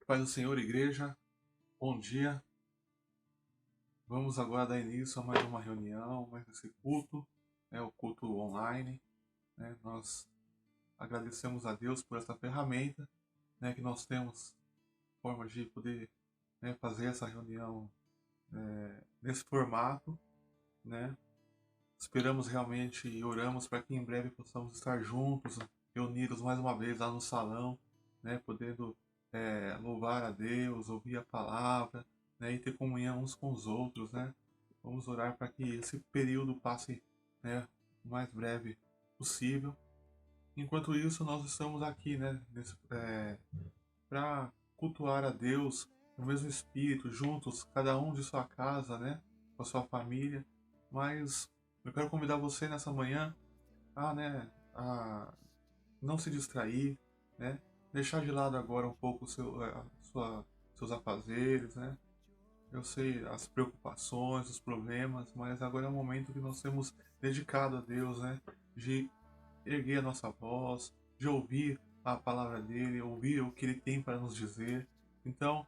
Paz do Senhor, igreja, bom dia. Vamos agora dar início a mais uma reunião, mais esse culto, o culto online. Nós agradecemos a Deus por essa ferramenta, que nós temos, forma de poder fazer essa reunião nesse formato. Esperamos realmente e oramos para que em breve possamos estar juntos, reunidos mais uma vez lá no salão, podendo louvar a Deus, ouvir a palavra, e ter comunhão uns com os outros. Vamos orar para que esse período passe o mais breve possível. Enquanto isso, nós estamos aqui para cultuar a Deus no mesmo espírito, juntos, cada um de sua casa, com a sua família. Mas eu quero convidar você nessa manhã a não se distrair, deixar de lado agora um pouco seus afazeres, Eu sei as preocupações, os problemas, mas agora é o momento que nós temos dedicado a Deus, de erguer a nossa voz, de ouvir a palavra dele, ouvir o que ele tem para nos dizer. Então,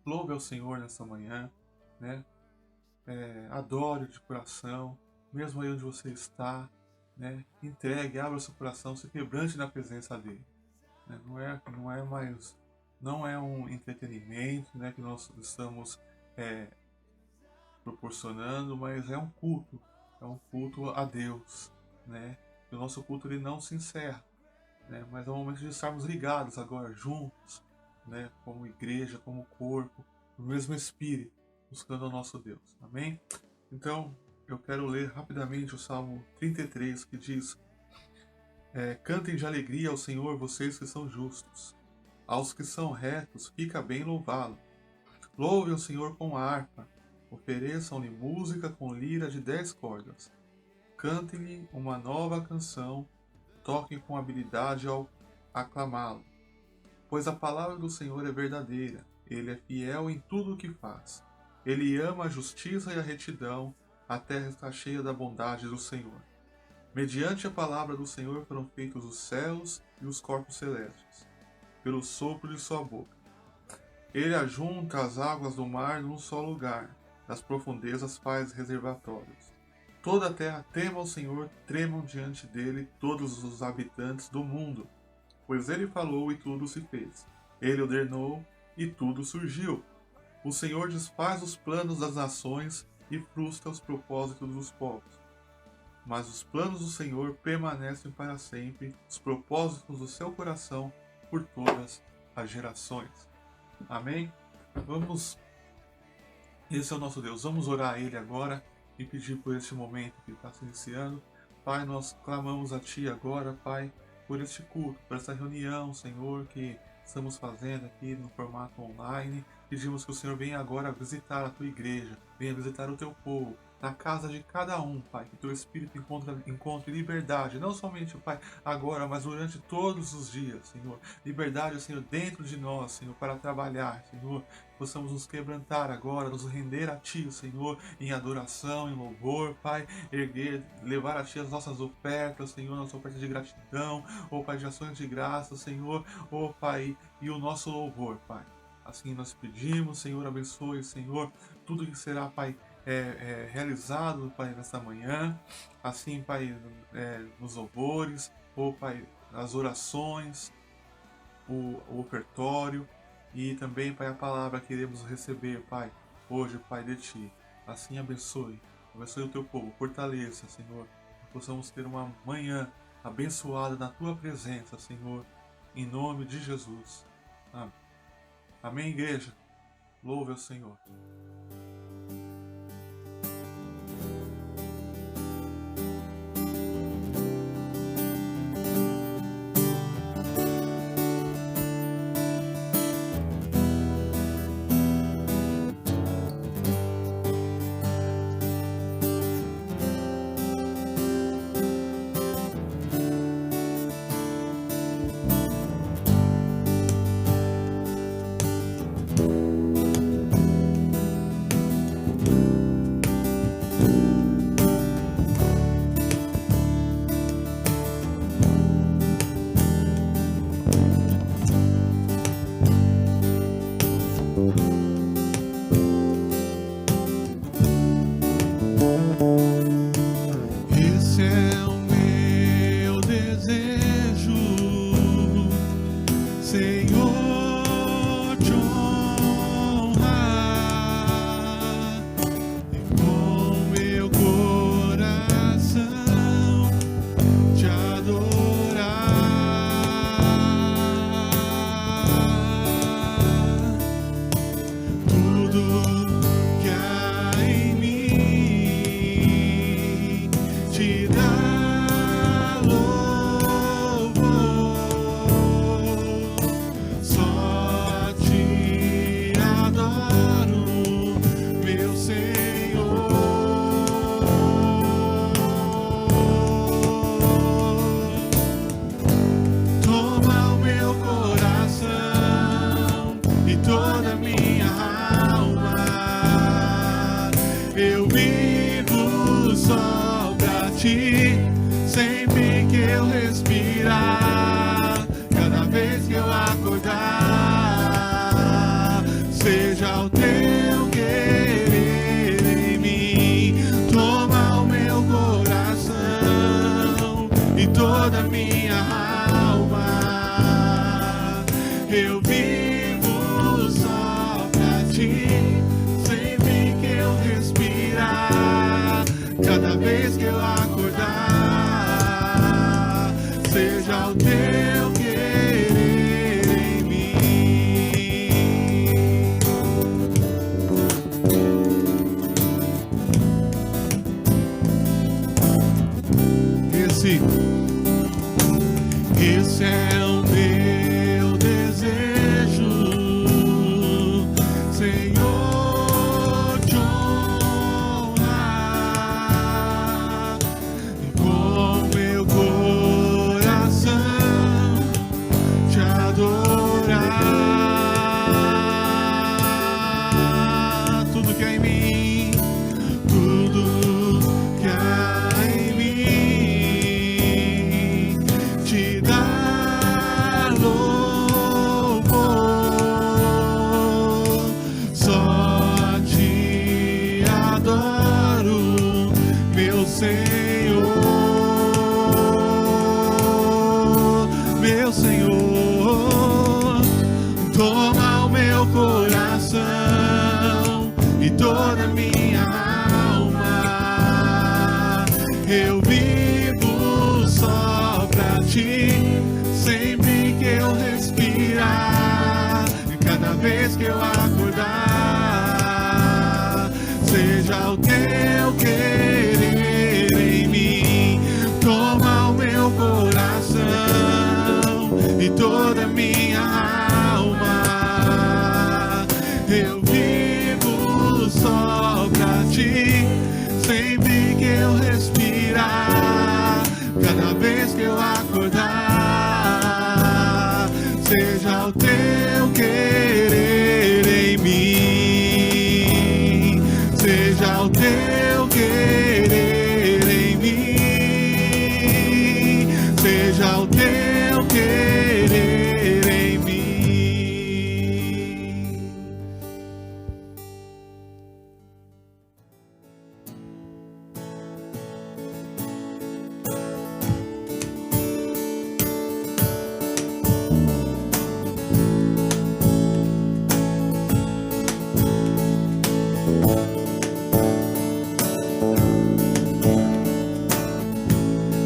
louve ao Senhor nessa manhã, adore de coração, mesmo aí onde você está, entregue, abra seu coração, se quebrante na presença dele. Não é um entretenimento, que nós estamos proporcionando, mas é um culto a Deus, E o nosso culto ele não se encerra, mas é o momento de estarmos ligados agora juntos, como igreja, como corpo, no mesmo espírito, buscando o nosso Deus. Amém? Então, eu quero ler rapidamente o Salmo 33, que diz: cantem de alegria ao Senhor, vocês que são justos. Aos que são retos, fica bem louvá-lo. Louve o Senhor com harpa, ofereçam-lhe música com lira de 10 cordas. Cantem-lhe uma nova canção, toquem com habilidade ao aclamá-lo. Pois a palavra do Senhor é verdadeira, ele é fiel em tudo o que faz. Ele ama a justiça e a retidão, a terra está cheia da bondade do Senhor. Mediante a palavra do Senhor foram feitos os céus e os corpos celestes, pelo sopro de sua boca. Ele ajunta as águas do mar num só lugar, das profundezas faz reservatórios. Toda a terra tema ao Senhor, tremam diante dele todos os habitantes do mundo, pois ele falou e tudo se fez. Ele ordenou e tudo surgiu. O Senhor desfaz os planos das nações e frustra os propósitos dos povos. Mas os planos do Senhor permanecem para sempre, os propósitos do seu coração por todas as gerações. Amém? Esse é o nosso Deus. Vamos orar a Ele agora e pedir por este momento que está se iniciando. Pai, nós clamamos a Ti agora, Pai, por este culto, por essa reunião, Senhor, que estamos fazendo aqui no formato online. Pedimos que o Senhor venha agora visitar a Tua igreja, venha visitar o Teu povo, na casa de cada um, Pai, que Teu Espírito encontre liberdade, não somente, Pai, agora, mas durante todos os dias, Senhor. Liberdade, Senhor, dentro de nós, Senhor, para trabalhar, Senhor. Possamos nos quebrantar agora, nos render a Ti, Senhor, em adoração, em louvor, Pai, levar a Ti as nossas ofertas, Senhor, nossa oferta de gratidão, Pai, de ações de graça, Senhor, Pai, e o nosso louvor, Pai. Assim nós pedimos, Senhor, abençoe, Senhor, tudo que será, Pai, realizado, Pai, nesta manhã, assim, Pai, nos louvores, Pai, nas orações, o ofertório e também, Pai, a palavra que iremos receber, Pai, hoje, Pai, de Ti. Assim abençoe o Teu povo, fortaleça, Senhor, que possamos ter uma manhã abençoada na Tua presença, Senhor, em nome de Jesus. Amém. Amém, igreja? Louve ao Senhor. te dar louvor, só te adoro, meu Senhor. Toma o meu coração e toda a minha alma, eu vivo só pra ti, sempre que eu respirar, cada vez que eu acordar, seja o teu querer em mim. Toma o meu coração e toda a minha alma, eu vivo só pra ti, sempre que eu respirar, cada vez que eu acordar, seja o teu querer em mim. Esse é o meu desejo, Senhor, te honrar com meu coração, te adorar. Tudo que há em mim, tudo que há em mim, te dar louvor, só te adoro, meu Senhor, meu Senhor. Toma o meu coração e toda a minha alma, eu vivo só pra ti, sempre que eu respirar, cada vez que eu acordar, seja o teu querer em mim. Toma o meu coração e toda a minha alma, eu vivo só pra ti, sempre que eu respirar, cada vez que eu acordar, seja o teu querer em mim, seja o teu querer em mim, seja o teu querer em mim.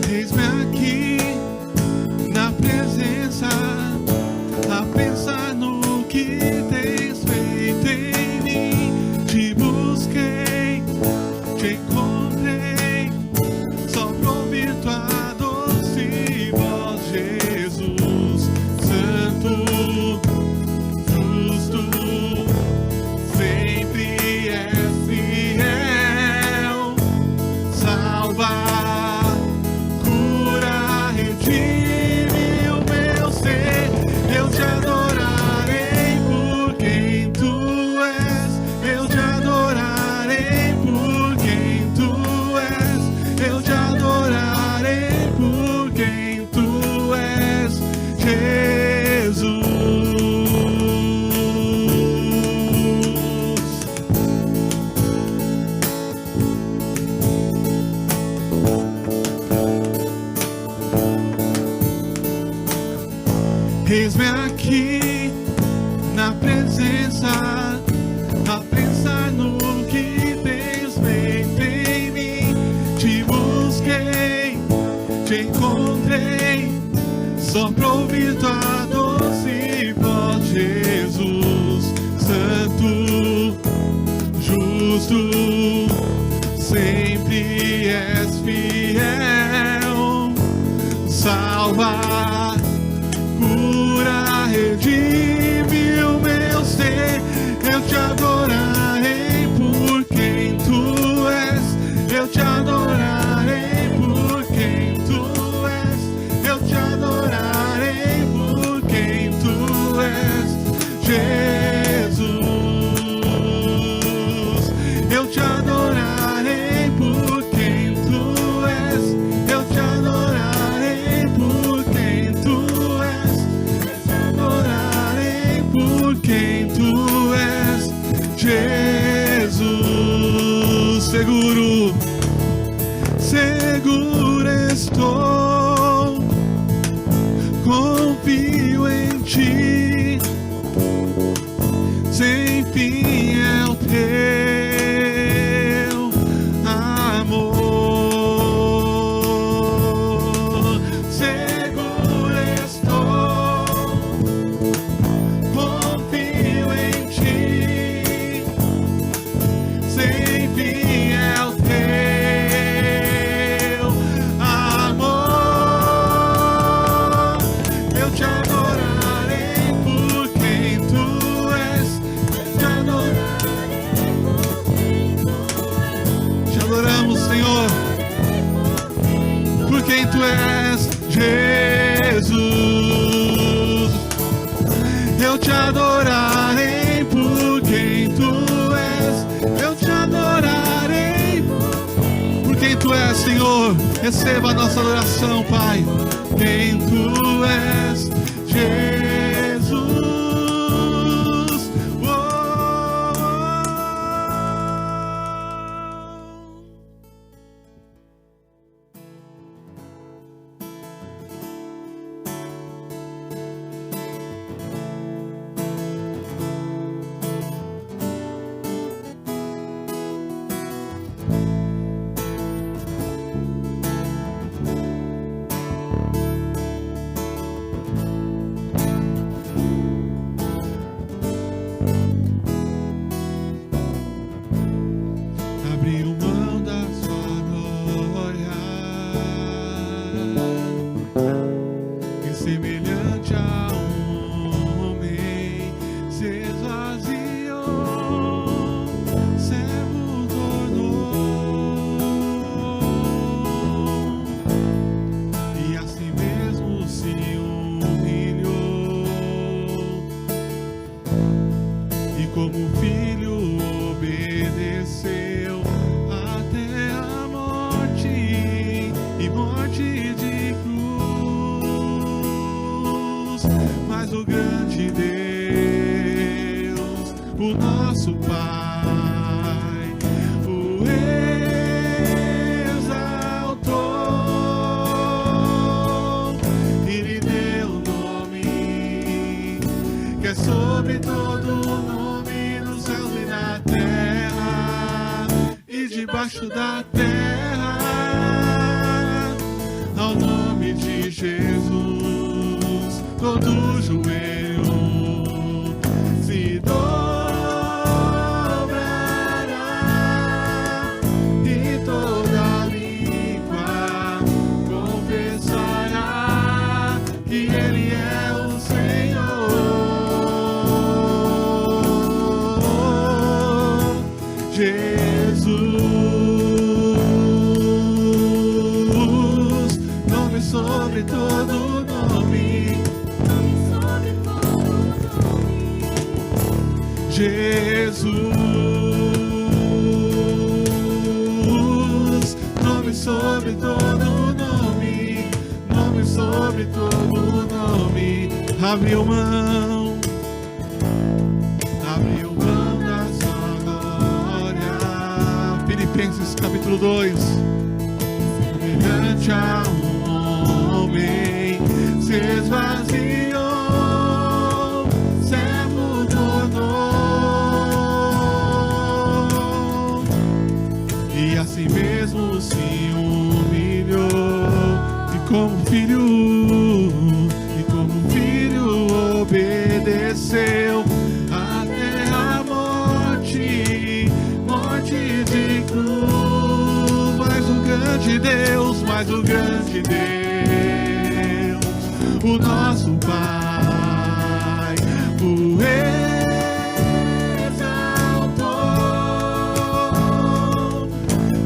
Eis-me aqui na presença, a pensar no que tens feito em mim. Te busquei, te encontrei, só pra ouvir tua doce voz, Jesus. Santo, justo, sempre és fiel, salva, cura, redime o meu ser. Eu te adorarei por quem tu és, eu te adorarei por quem tu és, eu te adorarei por quem tu és, Jesus. Eis-me aqui na presença, a pensar no que tens feito em mim. Te busquei, te encontrei, só pra ouvir tua doce voz, Jesus. Santo, justo, sempre és fiel. salvar, cura, redime o meu ser. Eu te adorarei por quem tu és. Eu te adorarei por quem tu és. Eu te adorarei por quem tu és, Jesus. Eu te adorarei por quem tu és. Eu te adorarei por quem tu és. Eu te adorarei por quem tu és, Jesus. Seguro, seguro estou, confio em ti, sem fim é o teu amor. Seguro estou, confio em ti, sem fim é o teu amor. Eu te adorarei por quem tu és. Te adoramos, Senhor, por quem tu és, Jesus. Eu te adorarei por quem tu és. Eu te adorarei por quem tu és, Senhor. Receba a nossa adoração, Pai. Quem tu és, Jesus. Abriu mão da sua glória e semelhante a um homem se esvaziou, servo tornou e assim mesmo se humilhou e como filho obedeceu até a morte e morte de cruz. Mas o grande Deus, o nosso Pai, o exaltou e lhe deu o nome que é sobre todo nome nos céus e na terra e debaixo da terra. Ao nome de Jesus todo joelho se dobrará e toda língua confessará que Ele é o Senhor, Jesus. Nome sobre todo nome, Jesus. Nome sobre todo nome, nome sobre todo nome. Abriu mão da sua glória. Filipenses capítulo 2. Semelhante a um homem se esvaziou, servo tornou e assim mesmo se humilhou e como filho obedeceu até a morte, morte de cruz. Mas o grande Deus, o nosso Pai o exaltou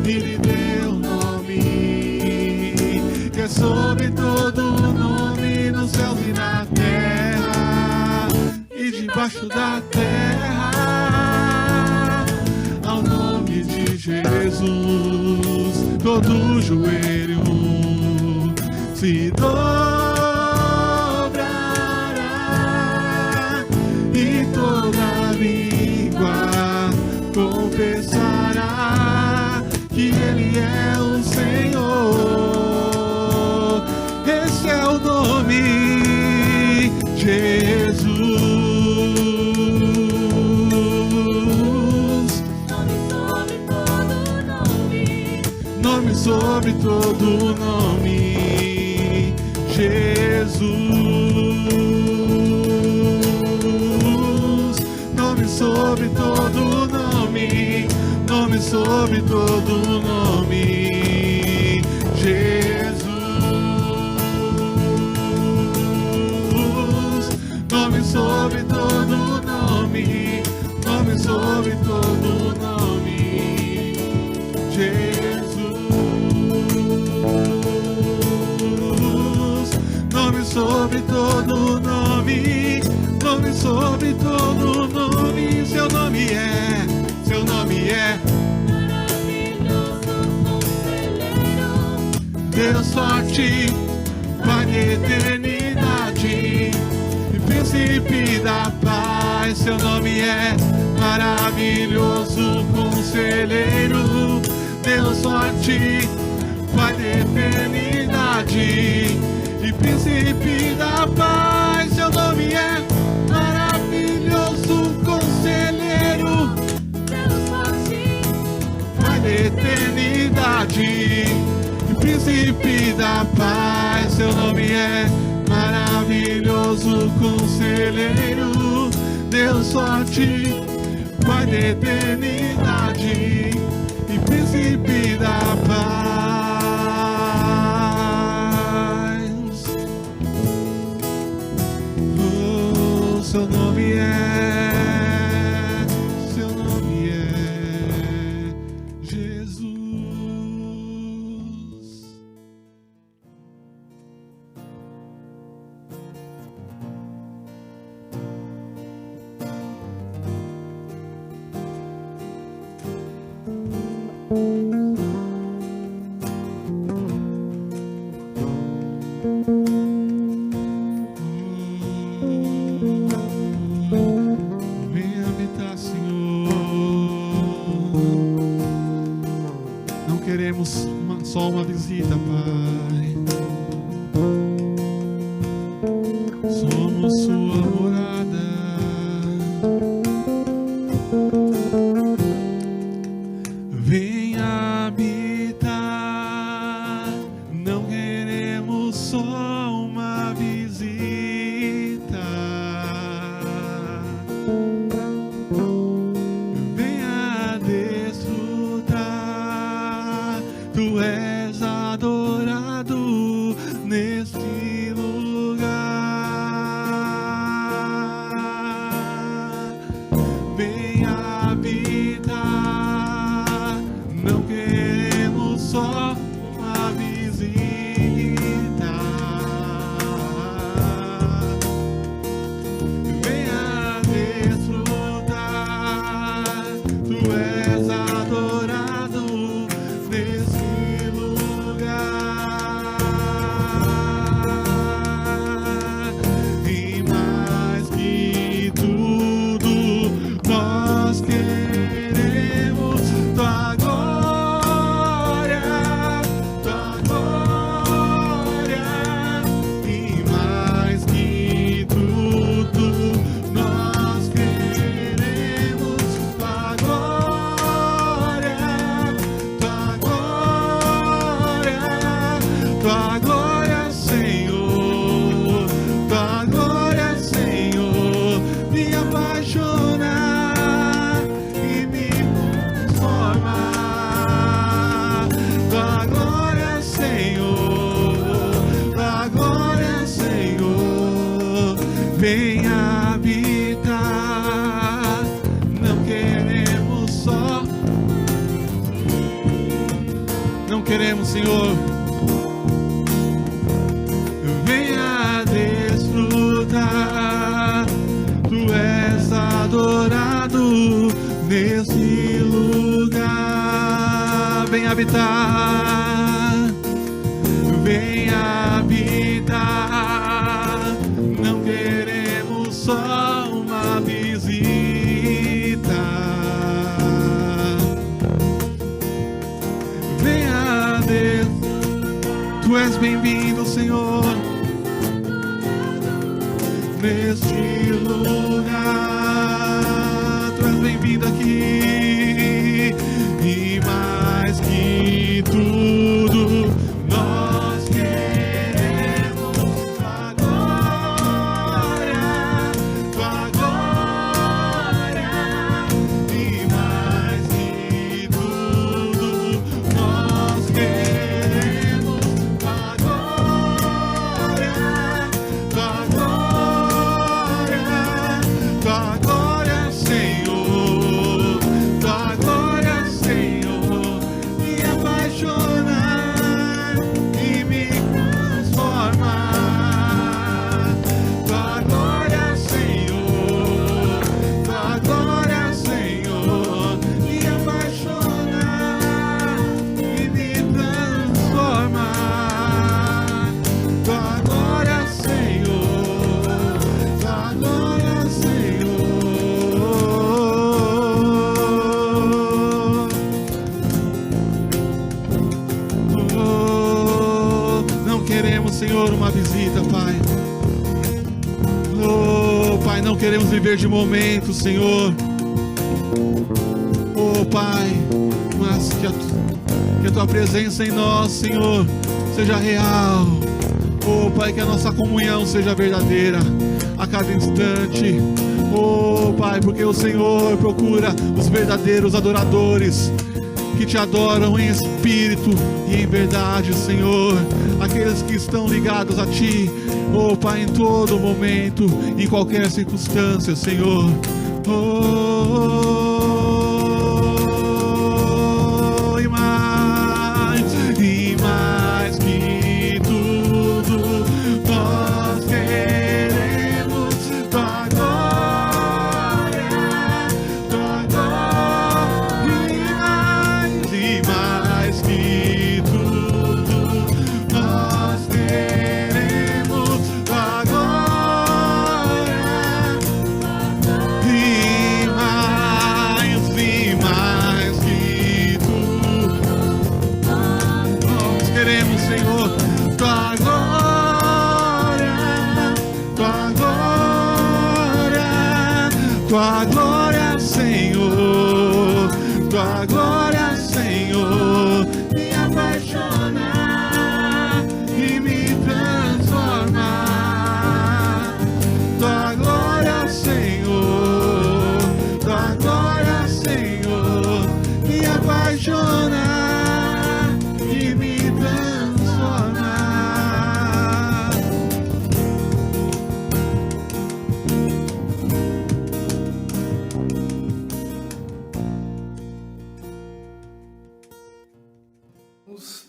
e lhe deu nome que é sobre todo nome, nos céus e na terra e debaixo da terra. Ao nome de Jesus todo joelho se dobrará e toda língua confessará que Ele é o Senhor. Esse é o nome Jesus. Nome sobre todo nome, Jesus. Nome sobre todo nome, nome sobre todo nome, Jesus. Nome sobre todo nome, nome sobre todo nome, Jesus. Nome sobre todo nome, nome sobre todo nome. Seu nome é maravilhoso conselheiro, Deus forte, Pai de eternidade e príncipe da paz. Seu nome é maravilhoso conselheiro, Deus forte, Pai de eternidade e príncipe da paz. Seu nome é maravilhoso conselheiro, Deus forte, Pai de eternidade e príncipe da paz. Seu nome é maravilhoso conselheiro, Deus forte, Pai de eternidade e príncipe da paz. Oh, seu nome é Jesus. Vem habitar, Senhor. Não queremos só uma visita, Pai. Somos sua morada. Vem habitar. Não queremos só uma visita. Venha desfrutar. Tu és adorado neste lugar. Venha habitar. Não queremos só uma visita. Venha desfrutar. Tu és adorado nesse lugar. Senhor. Venha desfrutar, tu és adorado nesse lugar. Vem habitar, vem habitar. Não queremos só uma visita. Venha desfrutar, tu és bem-vindo, Senhor, neste lugar. Tu és bem-vindo aqui. E mais que tudo, nós queremos tua glória, tua glória. E mais que tudo, nós queremos tua glória, tua glória, tua glória, Senhor, tua glória, Senhor, me apaixonar e me transformar. Tua glória, Senhor, tua glória, Senhor, me apaixonar e me transformar. Tua glória, Senhor, tua glória, Senhor. Oh, não queremos, Senhor, uma visita, Pai. Oh, Pai, não queremos viver de momentos, Senhor. Oh, Pai, mas que a tua presença em nós, Senhor, seja real. Oh, Pai, que a nossa comunhão seja verdadeira a cada instante. Oh, Pai, porque o Senhor procura os verdadeiros adoradores que te adoram em espírito e em verdade, Senhor. Aqueles que estão ligados a Ti, oh Pai, em todo momento, em qualquer circunstância, Senhor. Oh, e mais que tudo, nós queremos tua glória, tua glória. E mais que tudo, nós queremos tua glória. E mais que tudo, nós queremos, Senhor, tua glória, tua glória, tua glória, Senhor, tua glória, Senhor, me apaixonar e me transformar. Tua glória, Senhor, tua glória, Senhor, me apaixonar e me transformar.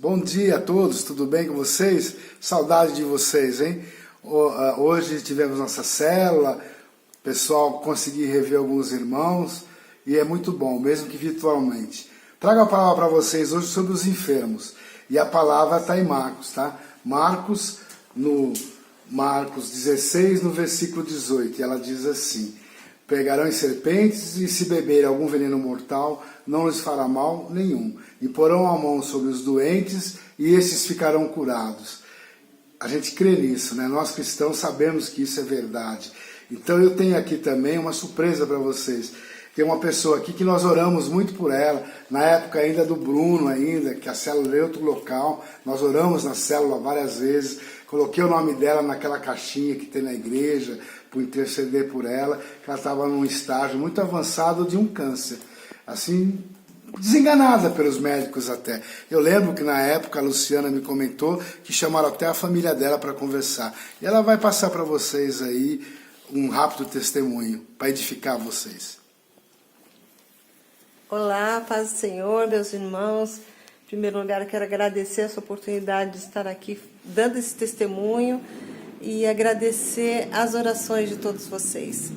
Bom dia a todos, tudo bem com vocês? Saudade de vocês, hein? Hoje tivemos nossa célula, pessoal, consegui rever alguns irmãos e é muito bom, mesmo que virtualmente. Trago a palavra para vocês hoje sobre os enfermos e a palavra está em Marcos, tá? Marcos 16, no versículo 18, e ela diz assim: pegarão em serpentes e se beberem algum veneno mortal, não lhes fará mal nenhum. E porão a mão sobre os doentes e esses ficarão curados. A gente crê nisso, né? Nós cristãos sabemos que isso é verdade. Então eu tenho aqui também uma surpresa para vocês. Tem uma pessoa aqui que nós oramos muito por ela, na época ainda do Bruno, ainda, que a célula era outro local, nós oramos na célula várias vezes, coloquei o nome dela naquela caixinha que tem na igreja, por interceder por ela, que ela estava num estágio muito avançado de um câncer, assim, desenganada pelos médicos até. Eu lembro que na época a Luciana me comentou que chamaram até a família dela para conversar. E ela vai passar para vocês aí um rápido testemunho, para edificar vocês. Olá, paz do Senhor, meus irmãos. Em primeiro lugar, eu quero agradecer essa oportunidade de estar aqui dando esse testemunho e agradecer as orações de todos vocês.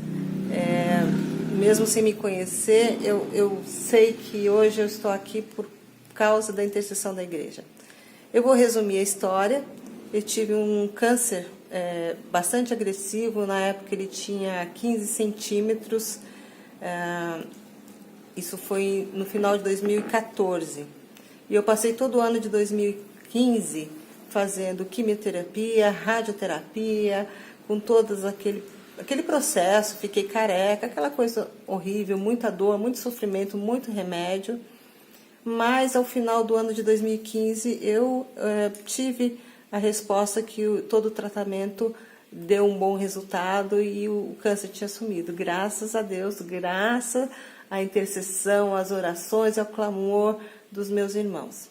Mesmo sem me conhecer, eu sei que hoje eu estou aqui por causa da intercessão da igreja. Eu vou resumir a história. Eu tive um câncer bastante agressivo. Na época ele tinha 15 centímetros. Isso foi no final de 2014. E eu passei todo o ano de 2015 fazendo quimioterapia, radioterapia, com todos aquele processo. Fiquei careca, aquela coisa horrível, muita dor, muito sofrimento, muito remédio. Mas ao final do ano de 2015 eu tive a resposta que todo o tratamento deu um bom resultado e o câncer tinha sumido. Graças a Deus, graças à intercessão, às orações, ao clamor dos meus irmãos.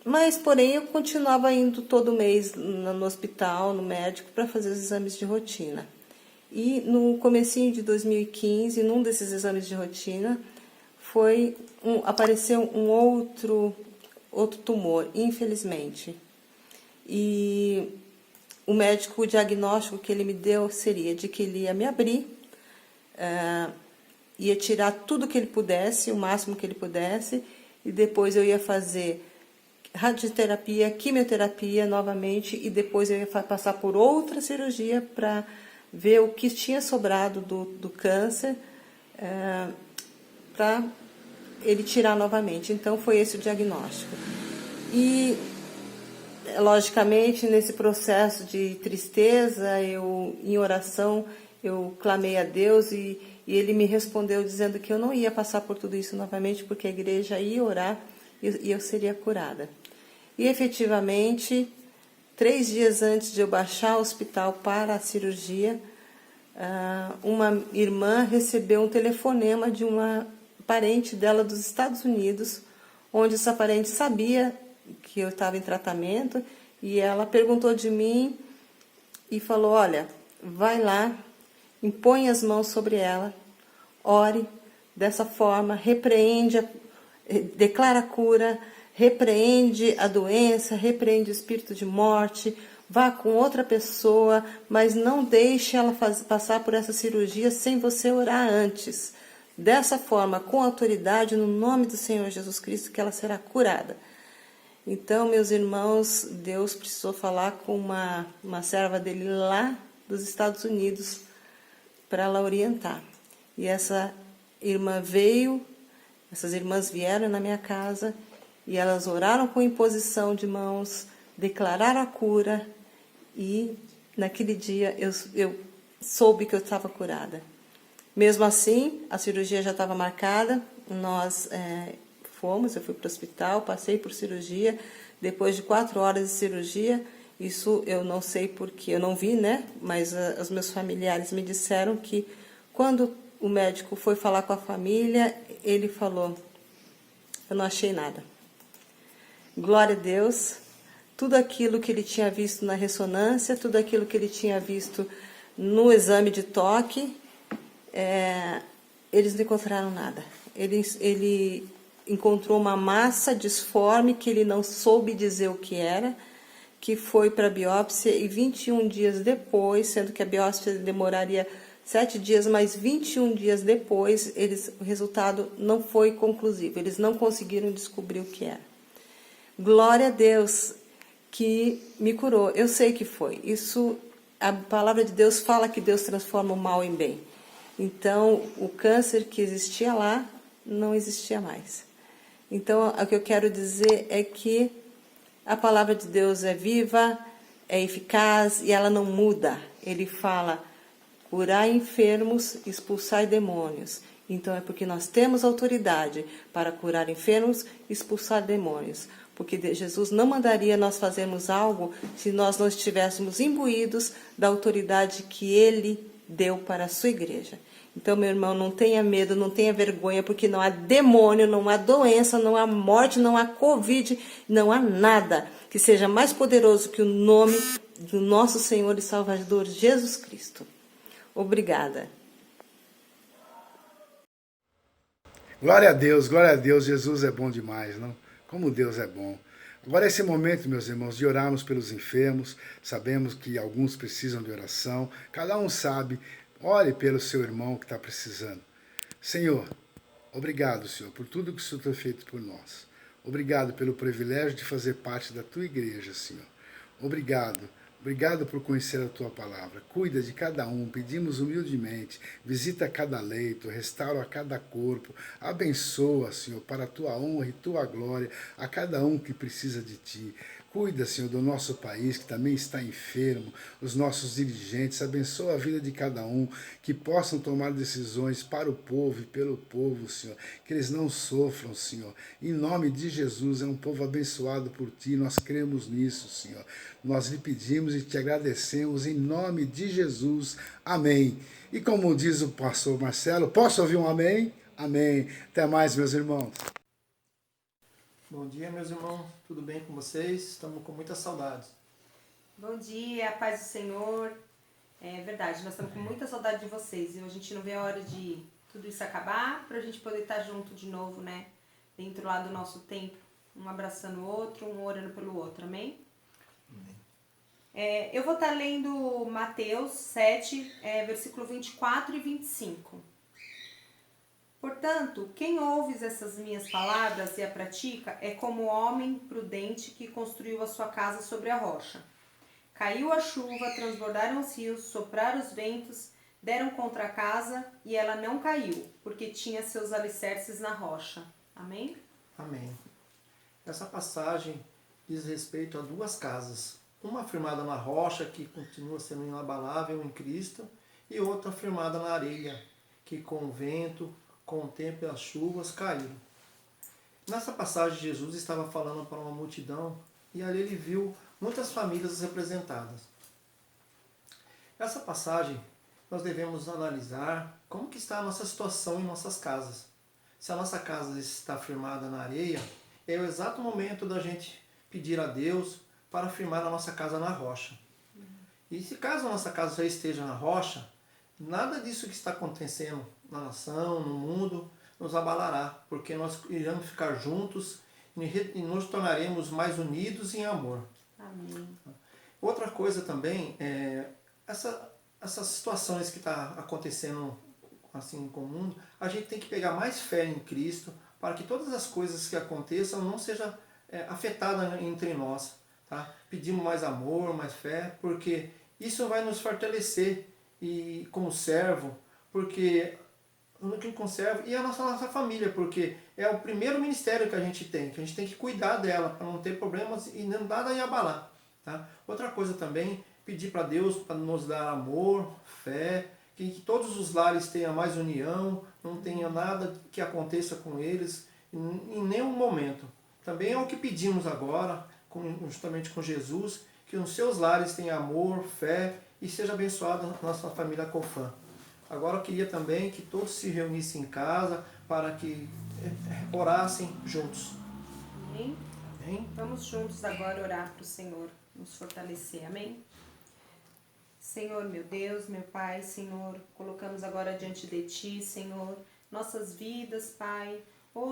Mas, porém, eu continuava indo todo mês no hospital, no médico, para fazer os exames de rotina. E no comecinho de 2015, num desses exames de rotina, apareceu um outro tumor, infelizmente. E o médico, o diagnóstico que ele me deu seria de que ele ia me abrir, ia tirar tudo que ele pudesse, o máximo que ele pudesse, e depois eu ia fazer radioterapia, quimioterapia novamente, e depois eu ia passar por outra cirurgia para ver o que tinha sobrado do câncer, para ele tirar novamente. Então foi esse o diagnóstico. E logicamente nesse processo de tristeza, em oração, eu clamei a Deus e ele me respondeu dizendo que eu não ia passar por tudo isso novamente, porque a igreja ia orar e eu seria curada. E efetivamente, 3 dias antes de eu baixar ao hospital para a cirurgia, uma irmã recebeu um telefonema de uma parente dela dos Estados Unidos, onde essa parente sabia que eu estava em tratamento, e ela perguntou de mim e falou: olha, vai lá, impõe as mãos sobre ela, ore dessa forma, declara a cura, repreende a doença, repreende o espírito de morte, vá com outra pessoa, mas não deixe ela passar por essa cirurgia sem você orar antes. Dessa forma, com autoridade, no nome do Senhor Jesus Cristo, que ela será curada. Então, meus irmãos, Deus precisou falar com uma serva dele lá dos Estados Unidos para ela orientar. E essa irmã veio, essas irmãs vieram na minha casa e elas oraram com imposição de mãos, declararam a cura e naquele dia eu soube que eu estava curada. Mesmo assim, a cirurgia já estava marcada, nós eu fui para o hospital, passei por cirurgia, depois de 4 horas de cirurgia, isso eu não sei porque, eu não vi, né? Mas os meus familiares me disseram que quando o médico foi falar com a família, ele falou: eu não achei nada. Glória a Deus, tudo aquilo que ele tinha visto na ressonância, tudo aquilo que ele tinha visto no exame de toque, eles não encontraram nada. Ele encontrou uma massa disforme que ele não soube dizer o que era, que foi para a biópsia, e 21 dias depois, sendo que a biópsia demoraria 7 dias, mas 21 dias depois, o resultado não foi conclusivo, eles não conseguiram descobrir o que era. Glória a Deus que me curou, eu sei que foi. Isso, a palavra de Deus fala que Deus transforma o mal em bem. Então, o câncer que existia lá, não existia mais. Então, o que eu quero dizer é que a palavra de Deus é viva, é eficaz e ela não muda. Ele fala: curar enfermos, expulsar demônios. Então é porque nós temos autoridade para curar enfermos e expulsar demônios. Porque Jesus não mandaria nós fazermos algo se nós não estivéssemos imbuídos da autoridade que Ele deu para a sua igreja. Então, meu irmão, não tenha medo, não tenha vergonha, porque não há demônio, não há doença, não há morte, não há Covid, não há nada que seja mais poderoso que o nome do nosso Senhor e Salvador Jesus Cristo. Obrigada. Glória a Deus, Jesus é bom demais, não? Como Deus é bom. Agora é esse momento, meus irmãos, de orarmos pelos enfermos. Sabemos que alguns precisam de oração, cada um sabe. Ore pelo seu irmão que está precisando. Senhor, obrigado, Senhor, por tudo que o Senhor tem feito por nós. Obrigado pelo privilégio de fazer parte da tua igreja, Senhor. Obrigado. Obrigado por conhecer a tua palavra. Cuida de cada um, pedimos humildemente. Visita cada leito, restaura cada corpo. Abençoa, Senhor, para a tua honra e tua glória, a cada um que precisa de ti. Cuida, Senhor, do nosso país, que também está enfermo, os nossos dirigentes. Abençoa a vida de cada um, que possam tomar decisões para o povo e pelo povo, Senhor. Que eles não sofram, Senhor. Em nome de Jesus, é um povo abençoado por ti. Nós cremos nisso, Senhor. Nós lhe pedimos e te agradecemos em nome de Jesus. Amém. E como diz o pastor Marcelo, posso ouvir um amém? Amém. Até mais, meus irmãos. Bom dia, meus irmãos. Tudo bem com vocês? Estamos com muitas saudades. Bom dia, paz do Senhor. É verdade, nós estamos com muita saudade de vocês e a gente não vê a hora de tudo isso acabar para a gente poder estar junto de novo, né? Dentro lá do nosso templo, um abraçando o outro, um orando pelo outro, amém? Eu vou estar lendo Mateus 7, versículo 24 e 25. Portanto, quem ouve essas minhas palavras e a pratica é como o homem prudente que construiu a sua casa sobre a rocha. Caiu a chuva, transbordaram os rios, sopraram os ventos, deram contra a casa e ela não caiu, porque tinha seus alicerces na rocha. Amém? Amém. Essa passagem diz respeito a duas casas. Uma firmada na rocha, que continua sendo inabalável em Cristo, e outra firmada na areia, que com o vento, com o tempo e as chuvas caíram. Nessa passagem, Jesus estava falando para uma multidão e ali ele viu muitas famílias representadas. Nessa passagem, nós devemos analisar como que está a nossa situação em nossas casas. Se a nossa casa está firmada na areia, é o exato momento da gente pedir a Deus para firmar a nossa casa na rocha. E se caso a nossa casa já esteja na rocha, nada disso que está acontecendo na nação, no mundo, nos abalará, porque nós iremos ficar juntos e nos tornaremos mais unidos em amor. Amém. Outra coisa também é essas situações que está acontecendo assim com o mundo, a gente tem que pegar mais fé em Cristo para que todas as coisas que aconteçam não sejam afetadas entre nós. Tá? Pedimos mais amor, mais fé, porque isso vai nos fortalecer e como servo, porque quem conserva, e a nossa família, porque é o primeiro ministério que a gente tem que cuidar dela para não ter problemas e não nada em abalar. Tá? Outra coisa também, pedir para Deus para nos dar amor, fé, que todos os lares tenham mais união, não tenha nada que aconteça com eles em nenhum momento. Também é o que pedimos agora, justamente com Jesus, que nos seus lares tenha amor, fé e seja abençoada a nossa família Cofã. Agora eu queria também que todos se reunissem em casa para que orassem juntos. Amém? Amém? Vamos juntos agora orar para o Senhor nos fortalecer. Amém? Senhor, meu Deus, meu Pai, Senhor, colocamos agora diante de Ti, Senhor, nossas vidas, Pai.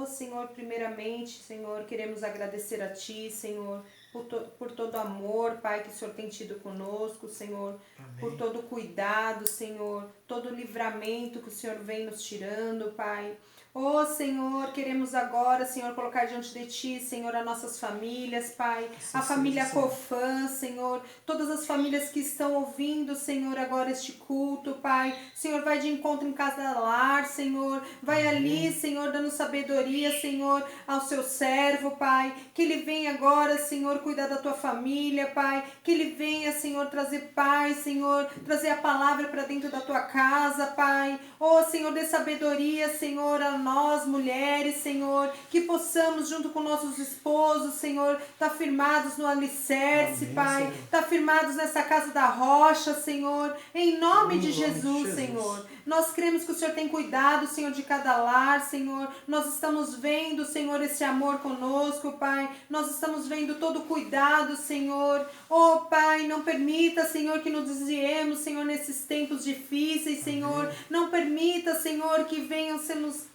Senhor, primeiramente, Senhor, queremos agradecer a Ti, Senhor, por todo amor, Pai, que o Senhor tem tido conosco, Senhor, Amém. por todo cuidado, Senhor, todo livramento que o Senhor vem nos tirando, Pai. Senhor, queremos agora, Senhor, colocar diante de Ti, Senhor, as nossas famílias, Pai, a família Cofã, Senhor, todas as famílias que estão ouvindo, Senhor, agora este culto, Pai. Senhor, vai de encontro em cada lar, Senhor, vai ali, Senhor, dando sabedoria, Senhor, ao seu servo, Pai, que ele venha agora, Senhor, cuidar da tua família, Pai, que ele venha, Senhor, trazer paz, Senhor, trazer a palavra para dentro da tua casa, Pai. Senhor, dê sabedoria, Senhor, a nós, mulheres, Senhor, que possamos, junto com nossos esposos, Senhor, estar firmados no alicerce, Amém, Pai, Senhor. estar firmados nessa casa da rocha, Senhor, em nome de Jesus, Senhor. Nós cremos que o Senhor tem cuidado, Senhor, de cada lar, Senhor. Nós estamos vendo, Senhor, esse amor conosco, Pai. Nós estamos vendo todo o cuidado, Senhor. Pai, não permita, Senhor, que nos desviemos, Senhor, nesses tempos difíceis, Senhor. Não permita, Senhor, que venham sermos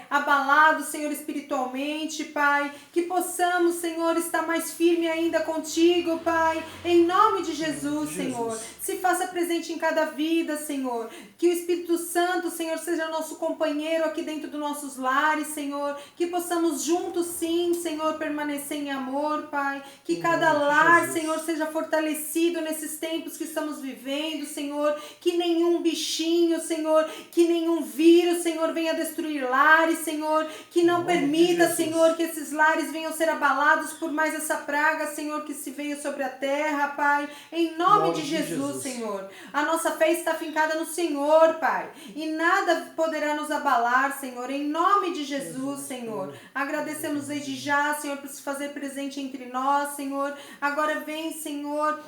abalados, Senhor, espiritualmente, Pai, que possamos, Senhor, estar mais firme ainda contigo, Pai, em nome de Jesus, Senhor. Se faça presente em cada vida, Senhor, que o Espírito Santo, Senhor, seja nosso companheiro aqui dentro dos nossos lares, Senhor, que possamos juntos, sim, Senhor, permanecer em amor, Pai, que cada lar, Senhor, seja fortalecido nesses tempos que estamos vivendo, Senhor, que nenhum bichinho, Senhor, que nenhum vírus, Senhor, venha destruir lares, Senhor, que não permita, Senhor, que esses lares venham ser abalados por mais essa praga, Senhor, que se veio sobre a terra, Pai, em nome de Jesus, Senhor. A nossa fé está fincada no Senhor, Pai, e nada poderá nos abalar, Senhor, em nome de Jesus, Senhor. Agradecemos desde já, Senhor, por se fazer presente entre nós, Senhor. Agora vem, Senhor,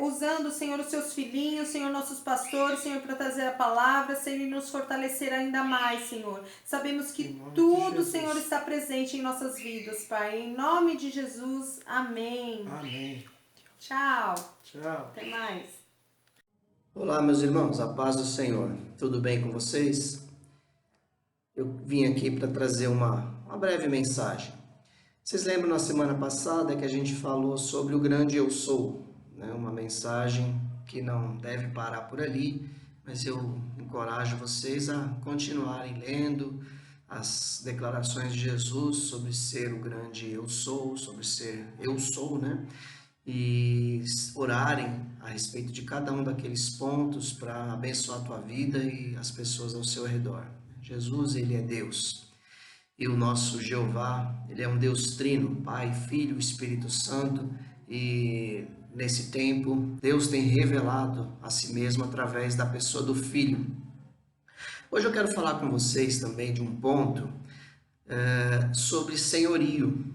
usando, Senhor, os seus filhinhos, Senhor, nossos pastores, Senhor, para trazer a palavra, Senhor, e nos fortalecer ainda mais, Senhor. Sabemos que tudo, Senhor, está presente em nossas vidas, Pai. Em nome de Jesus, amém. Amém. Tchau. Tchau. Até mais. Olá, meus irmãos, a paz do Senhor. Tudo bem com vocês? Eu vim aqui para trazer uma breve mensagem. Vocês lembram na semana passada que a gente falou sobre o grande eu sou, né? Uma mensagem que não deve parar por ali, mas eu encorajo vocês a continuarem lendo as declarações de Jesus sobre ser o grande eu sou, sobre ser eu sou, né? E orarem a respeito de cada um daqueles pontos para abençoar a tua vida e as pessoas ao seu redor. Jesus, ele é Deus. E o nosso Jeová, ele é um Deus trino, Pai, Filho, Espírito Santo. E nesse tempo, Deus tem revelado a si mesmo através da pessoa do Filho. Hoje eu quero falar com vocês também de um ponto sobre senhorio.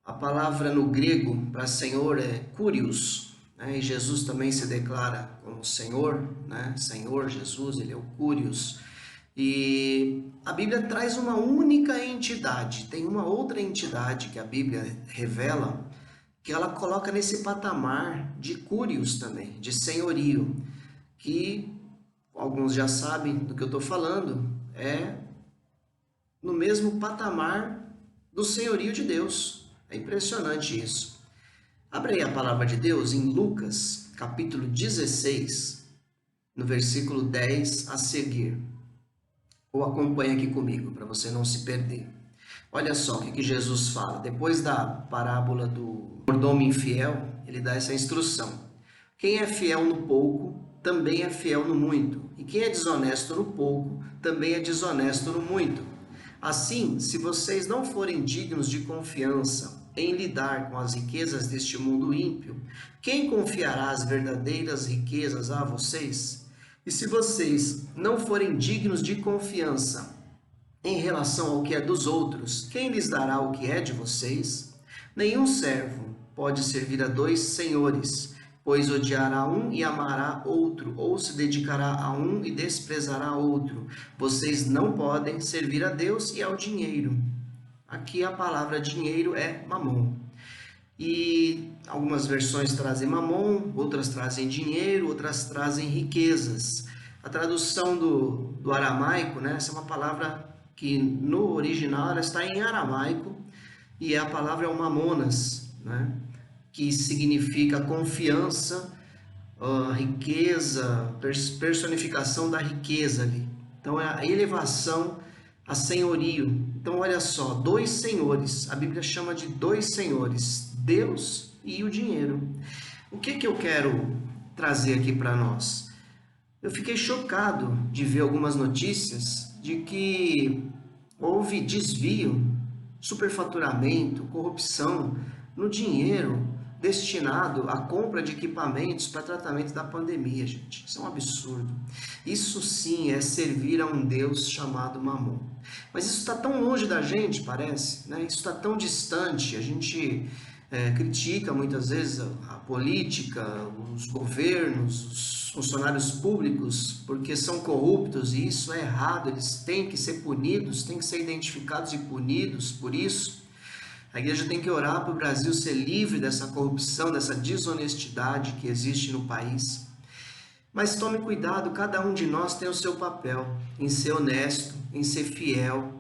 A palavra no grego para Senhor é Kyrios, né? E Jesus também se declara como Senhor, né? Senhor Jesus, ele é o Kyrios. E a Bíblia traz uma única entidade, tem uma outra entidade que a Bíblia revela, que ela coloca nesse patamar de Kyrios também, de senhorio, que alguns já sabem do que eu estou falando, é no mesmo patamar do senhorio de Deus. É impressionante isso. Abre aí a palavra de Deus em Lucas, capítulo 16, no versículo 10 a seguir. Ou acompanha aqui comigo, para você não se perder. Olha só o que Jesus fala. Depois da parábola do mordomo infiel, ele dá essa instrução. Quem é fiel no pouco, também é fiel no muito. E quem é desonesto no pouco, também é desonesto no muito. Assim, se vocês não forem dignos de confiança em lidar com as riquezas deste mundo ímpio, quem confiará as verdadeiras riquezas a vocês? E se vocês não forem dignos de confiança em relação ao que é dos outros, quem lhes dará o que é de vocês? Nenhum servo pode servir a dois senhores, pois odiará um e amará outro, ou se dedicará a um e desprezará outro. Vocês não podem servir a Deus e ao dinheiro. Aqui a palavra dinheiro é mamon. E algumas versões trazem mamon, outras trazem dinheiro, outras trazem riquezas. A tradução do aramaico, né? Essa é uma palavra que no original ela está em aramaico, e a palavra é o mamonas, né? Que significa confiança, riqueza, personificação da riqueza ali. Então é a elevação a senhorio. Então olha só, dois senhores, a Bíblia chama de dois senhores, Deus e o dinheiro. O que eu quero trazer aqui para nós? Eu fiquei chocado de ver algumas notícias de que houve desvio, superfaturamento, corrupção no dinheiro destinado à compra de equipamentos para tratamento da pandemia, gente. Isso é um absurdo. Isso sim é servir a um Deus chamado Mamon. Mas isso está tão longe da gente, parece, né? Isso está tão distante. A gente critica muitas vezes a política, os governos, os funcionários públicos, porque são corruptos, e isso é errado. Eles têm que ser punidos, têm que ser identificados e punidos por isso. A igreja tem que orar para o Brasil ser livre dessa corrupção, dessa desonestidade que existe no país. Mas tome cuidado, cada um de nós tem o seu papel em ser honesto, em ser fiel,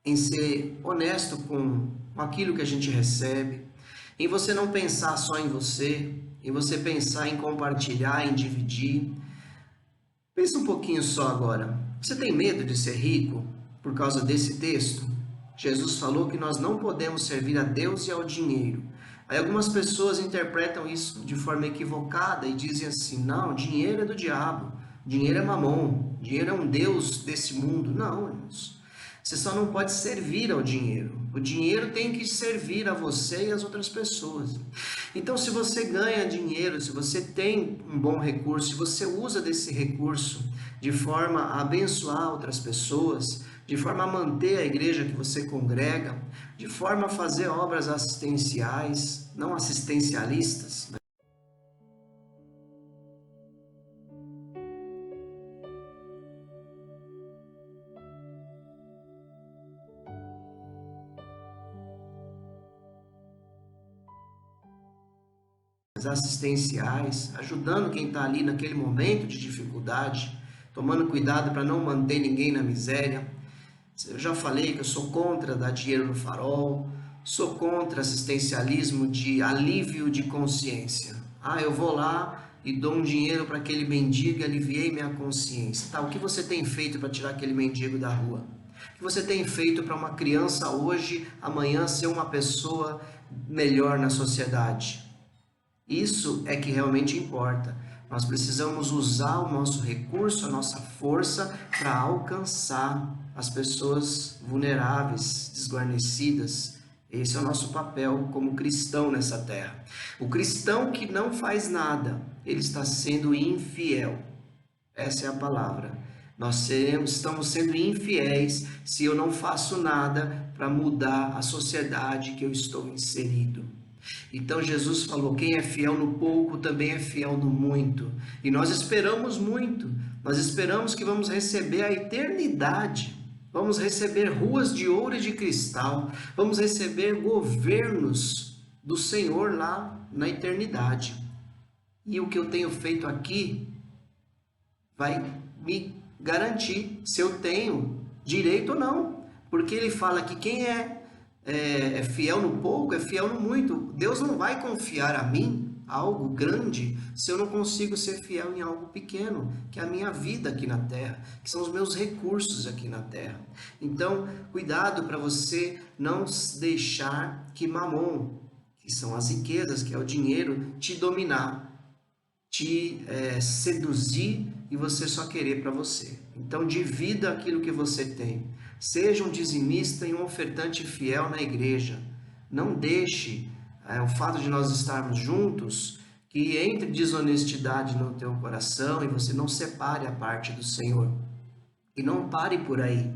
em ser honesto com aquilo que a gente recebe, em você não pensar só em você, em você pensar em compartilhar, em dividir. Pensa um pouquinho só agora. Você tem medo de ser rico por causa desse texto? Jesus falou que nós não podemos servir a Deus e ao dinheiro. Aí algumas pessoas interpretam isso de forma equivocada e dizem assim: não, dinheiro é do diabo, dinheiro é mamon, dinheiro é um deus desse mundo. Não, irmãos. Você só não pode servir ao dinheiro. O dinheiro tem que servir a você e às outras pessoas. Então, se você ganha dinheiro, se você tem um bom recurso, se você usa desse recurso de forma a abençoar outras pessoas, de forma a manter a igreja que você congrega, de forma a fazer obras assistenciais, não assistencialistas, né? Assistenciais, ajudando quem está ali naquele momento de dificuldade, tomando cuidado para não manter ninguém na miséria. Eu já falei que eu sou contra dar dinheiro no farol, sou contra assistencialismo de alívio de consciência. Eu vou lá e dou um dinheiro para aquele mendigo e aliviei minha consciência. Tá, o que você tem feito para tirar aquele mendigo da rua? O que você tem feito para uma criança hoje, amanhã ser uma pessoa melhor na sociedade? Isso é que realmente importa. Nós precisamos usar o nosso recurso, a nossa força para alcançar as pessoas vulneráveis, desguarnecidas. Esse é o nosso papel como cristão nessa terra. O cristão que não faz nada, ele está sendo infiel. Essa é a palavra. Nós estamos sendo infiéis se eu não faço nada para mudar a sociedade que eu estou inserido. Então Jesus falou: quem é fiel no pouco também é fiel no muito. E nós esperamos muito. Nós esperamos que vamos receber a eternidade. Vamos receber ruas de ouro e de cristal. Vamos receber governos do Senhor lá na eternidade. E o que eu tenho feito aqui vai me garantir se eu tenho direito ou não. Porque ele fala que quem é fiel no pouco, é fiel no muito. Deus não vai confiar a mim algo grande se eu não consigo ser fiel em algo pequeno, que é a minha vida aqui na terra, que são os meus recursos aqui na terra. Então, cuidado para você não deixar que mamon, que são as riquezas, que é o dinheiro, te dominar, te seduzir e você só querer para você. Então, divida aquilo que você tem. Seja um dizimista e um ofertante fiel na igreja. Não deixe o fato de nós estarmos juntos que entre desonestidade no teu coração e você não separe a parte do Senhor. E não pare por aí.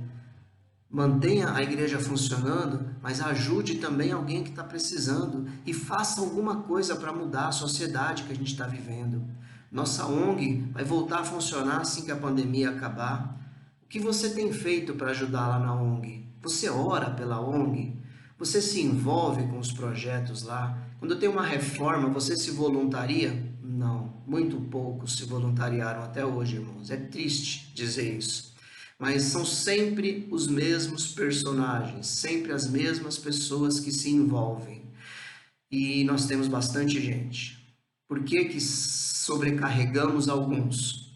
Mantenha a igreja funcionando, mas ajude também alguém que está precisando e faça alguma coisa para mudar a sociedade que a gente está vivendo. Nossa ONG vai voltar a funcionar assim que a pandemia acabar. O que você tem feito para ajudar lá na ONG? Você ora pela ONG? Você se envolve com os projetos lá? Quando tem uma reforma, você se voluntaria? Não, muito poucos se voluntariaram até hoje, irmãos. É triste dizer isso. Mas são sempre os mesmos personagens, sempre as mesmas pessoas que se envolvem. E nós temos bastante gente. Por que sobrecarregamos alguns?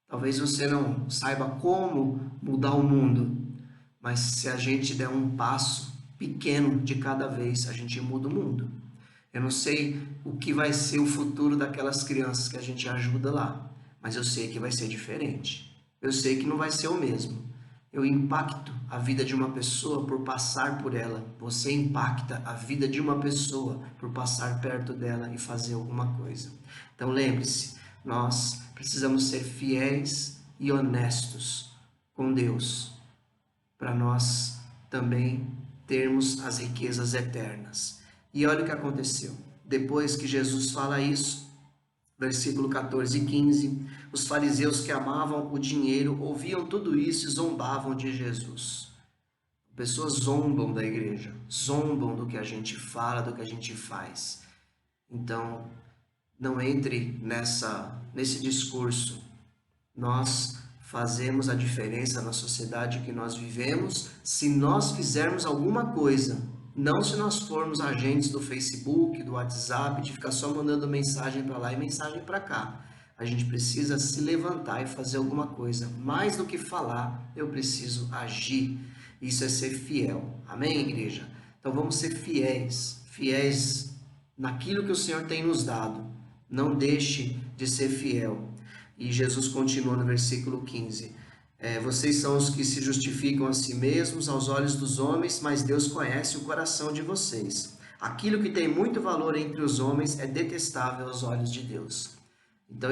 Talvez você não saiba como mudar o mundo, mas se a gente der um passo pequeno de cada vez, a gente muda o mundo. Eu não sei o que vai ser o futuro daquelas crianças que a gente ajuda lá, mas eu sei que vai ser diferente. Eu sei que não vai ser o mesmo. Eu impacto a vida de uma pessoa por passar por ela. Você impacta a vida de uma pessoa por passar perto dela e fazer alguma coisa. Então lembre-se, nós precisamos ser fiéis e honestos com Deus, para nós também termos as riquezas eternas. E olha o que aconteceu. Depois que Jesus fala isso, versículo 14 e 15, os fariseus que amavam o dinheiro ouviam tudo isso e zombavam de Jesus. Pessoas zombam da igreja, zombam do que a gente fala, do que a gente faz. Então, não entre nesse discurso. Nós fazemos a diferença na sociedade que nós vivemos se nós fizermos alguma coisa. Não se nós formos agentes do Facebook, do WhatsApp, de ficar só mandando mensagem para lá e mensagem para cá. A gente precisa se levantar e fazer alguma coisa. Mais do que falar, eu preciso agir. Isso é ser fiel. Amém, igreja? Então vamos ser fiéis. Fiéis naquilo que o Senhor tem nos dado. Não deixe de ser fiel. E Jesus continua no versículo 15. Vocês são os que se justificam a si mesmos aos olhos dos homens, mas Deus conhece o coração de vocês. Aquilo que tem muito valor entre os homens é detestável aos olhos de Deus. Então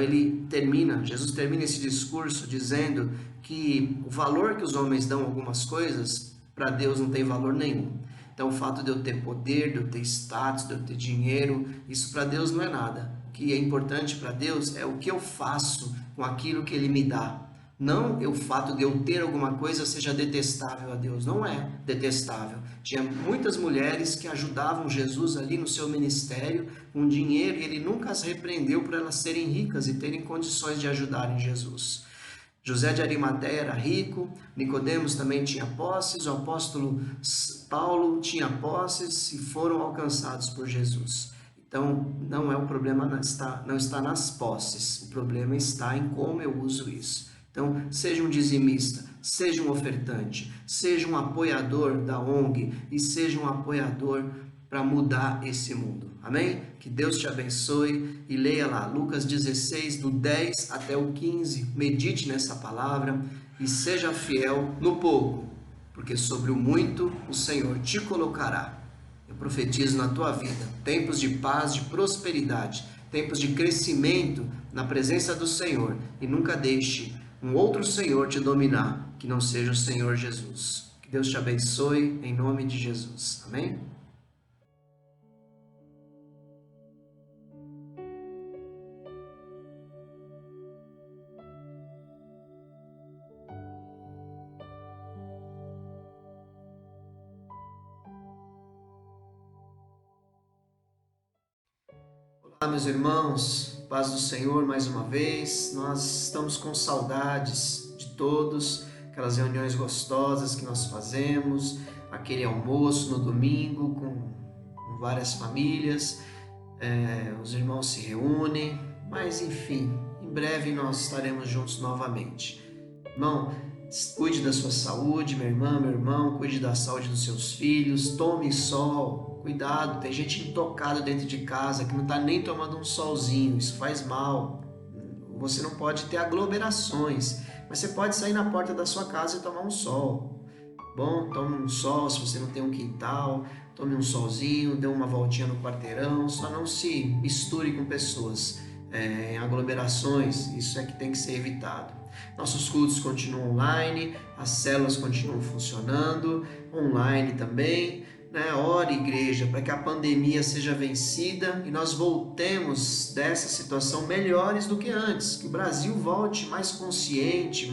Jesus termina esse discurso dizendo que o valor que os homens dão a algumas coisas, para Deus não tem valor nenhum. Então o fato de eu ter poder, de eu ter status, de eu ter dinheiro, isso para Deus não é nada. O que é importante para Deus é o que eu faço com aquilo que Ele me dá. Não o fato de eu ter alguma coisa seja detestável a Deus, não é detestável. Tinha muitas mulheres que ajudavam Jesus ali no seu ministério com dinheiro e Ele nunca as repreendeu por elas serem ricas e terem condições de ajudarem Jesus. José de Arimateia era rico, Nicodemos também tinha posses, o apóstolo Paulo tinha posses e foram alcançados por Jesus. Então, não é o problema, não está nas posses, o problema está em como eu uso isso. Então, seja um dizimista, seja um ofertante, seja um apoiador da ONG e seja um apoiador para mudar esse mundo. Amém? Que Deus te abençoe e leia lá Lucas 16, do 10 até o 15. Medite nessa palavra e seja fiel no pouco, porque sobre o muito o Senhor te colocará. Eu profetizo na tua vida tempos de paz, de prosperidade, tempos de crescimento na presença do Senhor e nunca deixe um outro Senhor te dominar, que não seja o Senhor Jesus. Que Deus te abençoe, em nome de Jesus. Amém? Olá, meus irmãos. Paz do Senhor mais uma vez. Nós estamos com saudades de todos, aquelas reuniões gostosas que nós fazemos, aquele almoço no domingo com várias famílias, os irmãos se reúnem, mas enfim, em breve nós estaremos juntos novamente. Irmão, cuide da sua saúde, minha irmã, meu irmão, cuide da saúde dos seus filhos, tome sol. Cuidado, tem gente intocada dentro de casa que não está nem tomando um solzinho, isso faz mal. Você não pode ter aglomerações, mas você pode sair na porta da sua casa e tomar um sol. Bom, tome um sol se você não tem um quintal, tome um solzinho, dê uma voltinha no quarteirão, só não se misture com pessoas em aglomerações, isso é que tem que ser evitado. Nossos cultos continuam online, as células continuam funcionando, online também. Ore, igreja, para que a pandemia seja vencida e nós voltemos dessa situação melhores do que antes, que o Brasil volte mais consciente,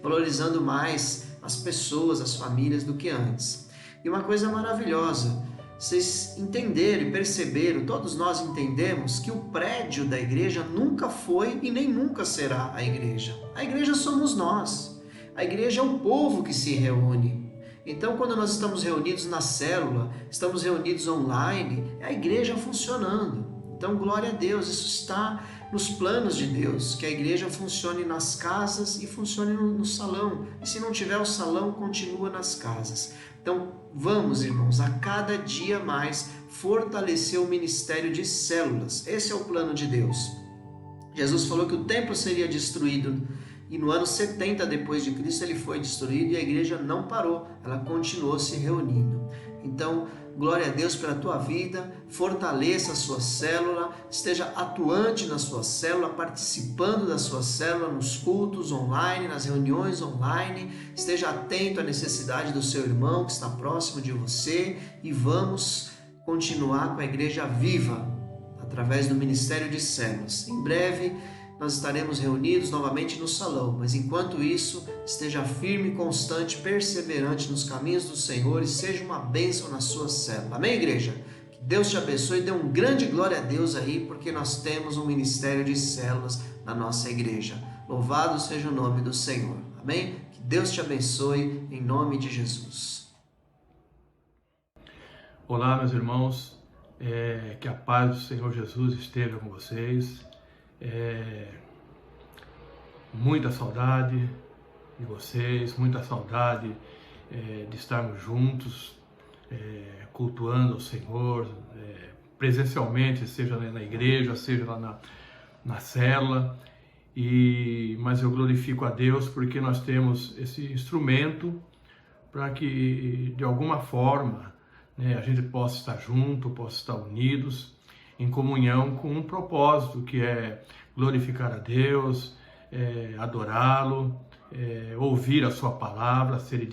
valorizando mais as pessoas, as famílias do que antes. E uma coisa maravilhosa, vocês entenderam e perceberam, todos nós entendemos que o prédio da igreja nunca foi e nem nunca será a igreja. A igreja somos nós, a igreja é o povo que se reúne. Então, quando nós estamos reunidos na célula, estamos reunidos online, é a igreja funcionando. Então, glória a Deus, isso está nos planos de Deus, que a igreja funcione nas casas e funcione no salão. E se não tiver o salão, continua nas casas. Então, vamos, irmãos, a cada dia mais fortalecer o ministério de células. Esse é o plano de Deus. Jesus falou que o templo seria destruído e no ano 70 depois de Cristo ele foi destruído e a igreja não parou, ela continuou se reunindo. Então, glória a Deus pela tua vida, fortaleça a sua célula, esteja atuante na sua célula, participando da sua célula, nos cultos online, nas reuniões online, esteja atento à necessidade do seu irmão que está próximo de você e vamos continuar com a igreja viva, através do Ministério de Células. Em breve, nós estaremos reunidos novamente no salão, mas enquanto isso, esteja firme, constante, perseverante nos caminhos do Senhor e seja uma bênção na sua célula. Amém, igreja? Que Deus te abençoe e dê um grande glória a Deus aí, porque nós temos um ministério de células na nossa igreja. Louvado seja o nome do Senhor. Amém? Que Deus te abençoe em nome de Jesus. Olá, meus irmãos. Que a paz do Senhor Jesus esteja com vocês. Muita saudade de vocês, muita saudade de estarmos juntos, cultuando o Senhor, presencialmente, seja na igreja, seja lá na célula. Mas eu glorifico a Deus porque nós temos esse instrumento para que, de alguma forma, a gente possa estar junto, possa estar unidos, em comunhão com um propósito, que é glorificar a Deus, adorá-lo, ouvir a sua palavra, ser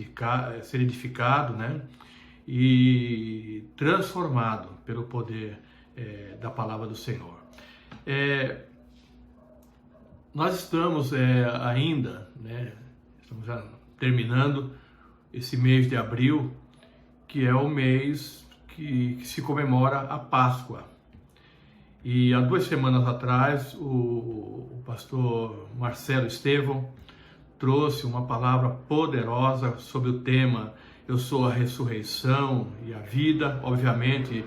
edificado, e transformado pelo poder da palavra do Senhor. Nós estamos ainda, estamos já terminando esse mês de abril, que é o mês que se comemora a Páscoa. E há 2 semanas atrás, o pastor Marcelo Estevão trouxe uma palavra poderosa sobre o tema "Eu sou a ressurreição e a vida", obviamente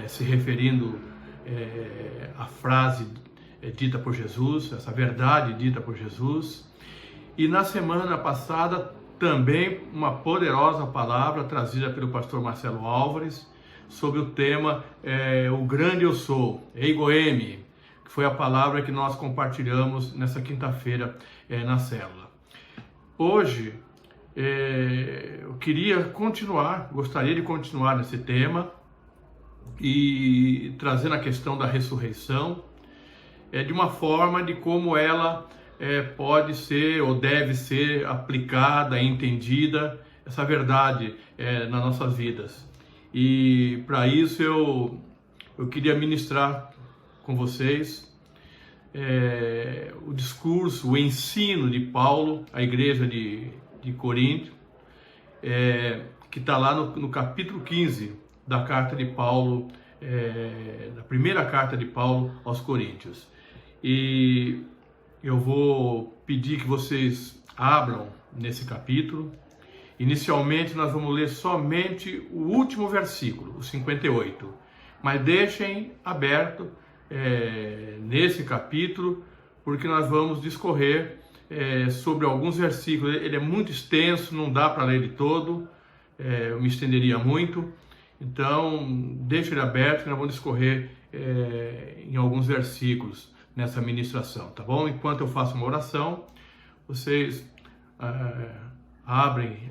se referindo à frase dita por Jesus, essa verdade dita por Jesus. E na semana passada, também uma poderosa palavra trazida pelo pastor Marcelo Álvares sobre o tema "O grande eu sou", Eigo Eimi, que foi a palavra que nós compartilhamos nessa quinta-feira na célula. Hoje eu gostaria de continuar nesse tema e trazendo a questão da ressurreição, de uma forma de como ela pode ser ou deve ser aplicada, entendida, essa verdade nas nossas vidas. E para isso eu queria ministrar com vocês o discurso, o ensino de Paulo à igreja de Corinto, que está lá no capítulo 15 da carta de Paulo, da primeira carta de Paulo aos Coríntios. E eu vou pedir que vocês abram nesse capítulo. Inicialmente nós vamos ler somente o último versículo, o 58, mas deixem aberto nesse capítulo, porque nós vamos discorrer sobre alguns versículos. Ele é muito extenso, não dá para ler ele todo, eu me estenderia muito, então deixe ele aberto, que nós vamos discorrer em alguns versículos nessa ministração, tá bom? Enquanto eu faço uma oração, vocês abrem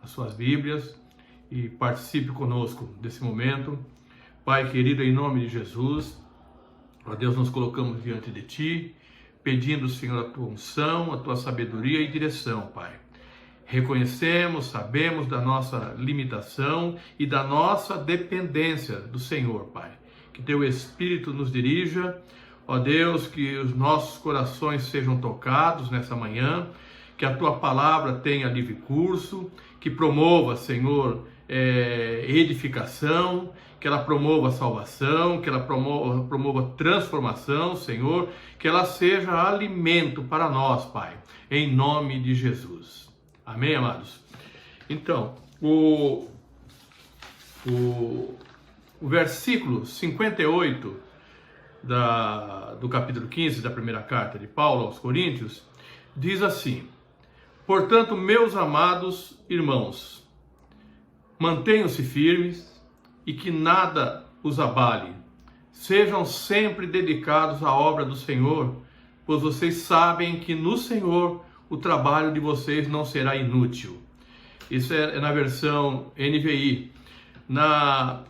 as suas Bíblias e participe conosco desse momento. Pai querido, em nome de Jesus, ó Deus, nos colocamos diante de Ti, pedindo, Senhor, a Tua unção, a Tua sabedoria e direção, Pai. Reconhecemos, sabemos da nossa limitação e da nossa dependência do Senhor, Pai. Que Teu Espírito nos dirija, ó Deus, que os nossos corações sejam tocados nessa manhã, que a Tua palavra tenha livre curso, que promova, Senhor, edificação, que ela promova salvação, que ela promova transformação, Senhor, que ela seja alimento para nós, Pai, em nome de Jesus. Amém, amados? Então, o versículo 58 do capítulo 15 da primeira carta de Paulo aos Coríntios diz assim: "Portanto, meus amados irmãos, mantenham-se firmes e que nada os abale. Sejam sempre dedicados à obra do Senhor, pois vocês sabem que no Senhor o trabalho de vocês não será inútil." Isso é na versão NVI. Na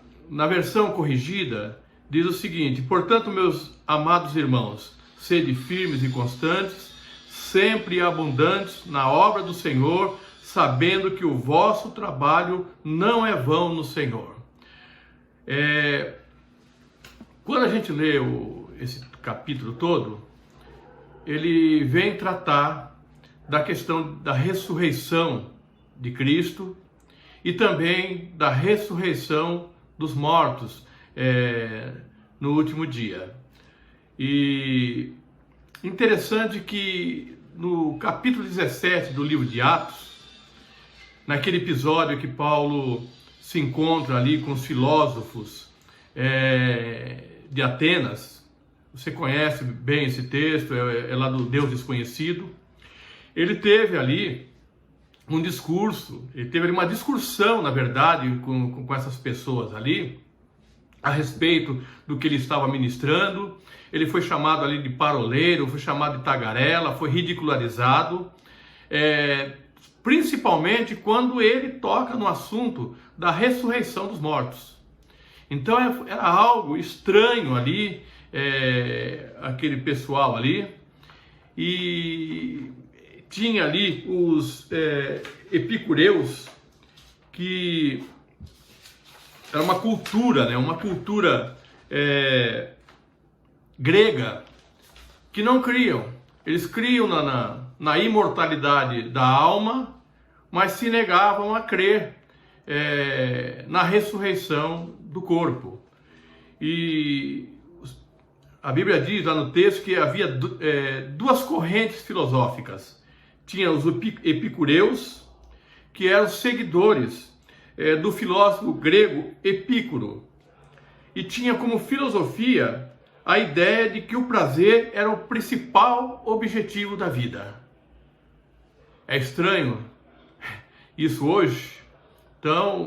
versão corrigida, diz o seguinte: "Portanto, meus amados irmãos, sede firmes e constantes, sempre abundantes na obra do Senhor, sabendo que o vosso trabalho não é vão no Senhor." Quando a gente lê esse capítulo todo, ele vem tratar da questão da ressurreição de Cristo e também da ressurreição dos mortos no último dia. E interessante que no capítulo 17 do livro de Atos, naquele episódio que Paulo se encontra ali com os filósofos de Atenas, você conhece bem esse texto, é lá do Deus Desconhecido. Ele teve ali um discurso, ele teve ali uma discussão, na verdade, com essas pessoas ali, a respeito do que ele estava ministrando. Ele foi chamado ali de paroleiro, foi chamado de tagarela, foi ridicularizado, principalmente quando ele toca no assunto da ressurreição dos mortos. Então era algo estranho ali, aquele pessoal ali, e tinha ali os epicureus, que era uma cultura, né? Uma cultura grega, que não criam. Eles criam na imortalidade da alma, mas se negavam a crer na ressurreição do corpo. E a Bíblia diz lá no texto que havia duas correntes filosóficas. Tinha os epicureus, que eram seguidores do filósofo grego Epícoro, e tinha como filosofia a ideia de que o prazer era o principal objetivo da vida. É estranho isso hoje? Então,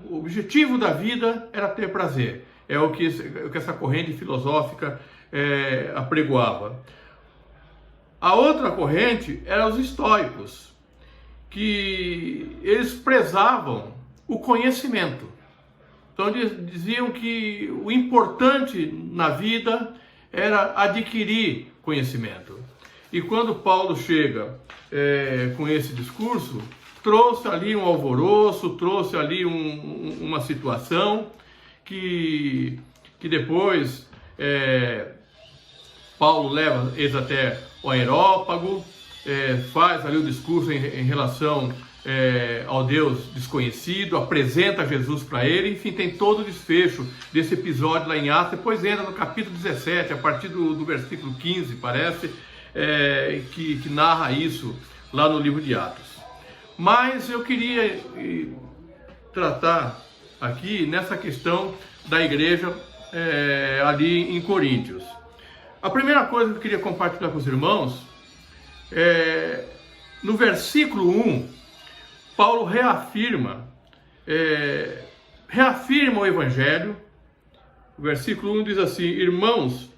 o objetivo da vida era ter prazer. É o que essa corrente filosófica apregoava. A outra corrente eram os estoicos, que eles prezavam o conhecimento. Então diziam que o importante na vida era adquirir conhecimento. E quando Paulo chega com esse discurso, trouxe ali um alvoroço, trouxe ali uma situação que depois Paulo leva eles até o Areópago, faz ali o discurso em relação ao Deus desconhecido, apresenta Jesus para ele, enfim, tem todo o desfecho desse episódio lá em Atos. Depois entra no capítulo 17, a partir do versículo 15, parece, que narra isso lá no livro de Atos. Mas eu queria tratar aqui nessa questão da igreja ali em Coríntios. A primeira coisa que eu queria compartilhar com os irmãos no versículo 1, Paulo reafirma o Evangelho. O versículo 1 diz assim: irmãos,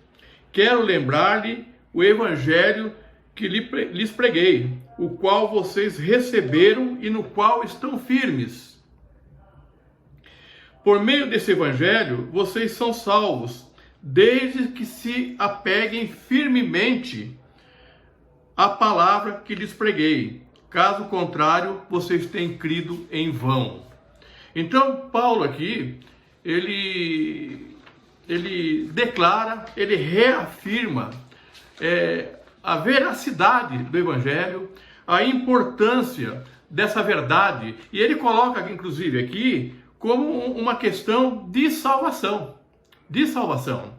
quero lembrar-lhe o Evangelho que lhes preguei, o qual vocês receberam e no qual estão firmes. Por meio desse Evangelho, vocês são salvos, desde que se apeguem firmemente à palavra que lhes preguei. Caso contrário, vocês têm crido em vão. Então, Paulo aqui, ele declara, ele reafirma a veracidade do Evangelho, a importância dessa verdade, e ele coloca, inclusive, aqui, como uma questão de salvação. De salvação.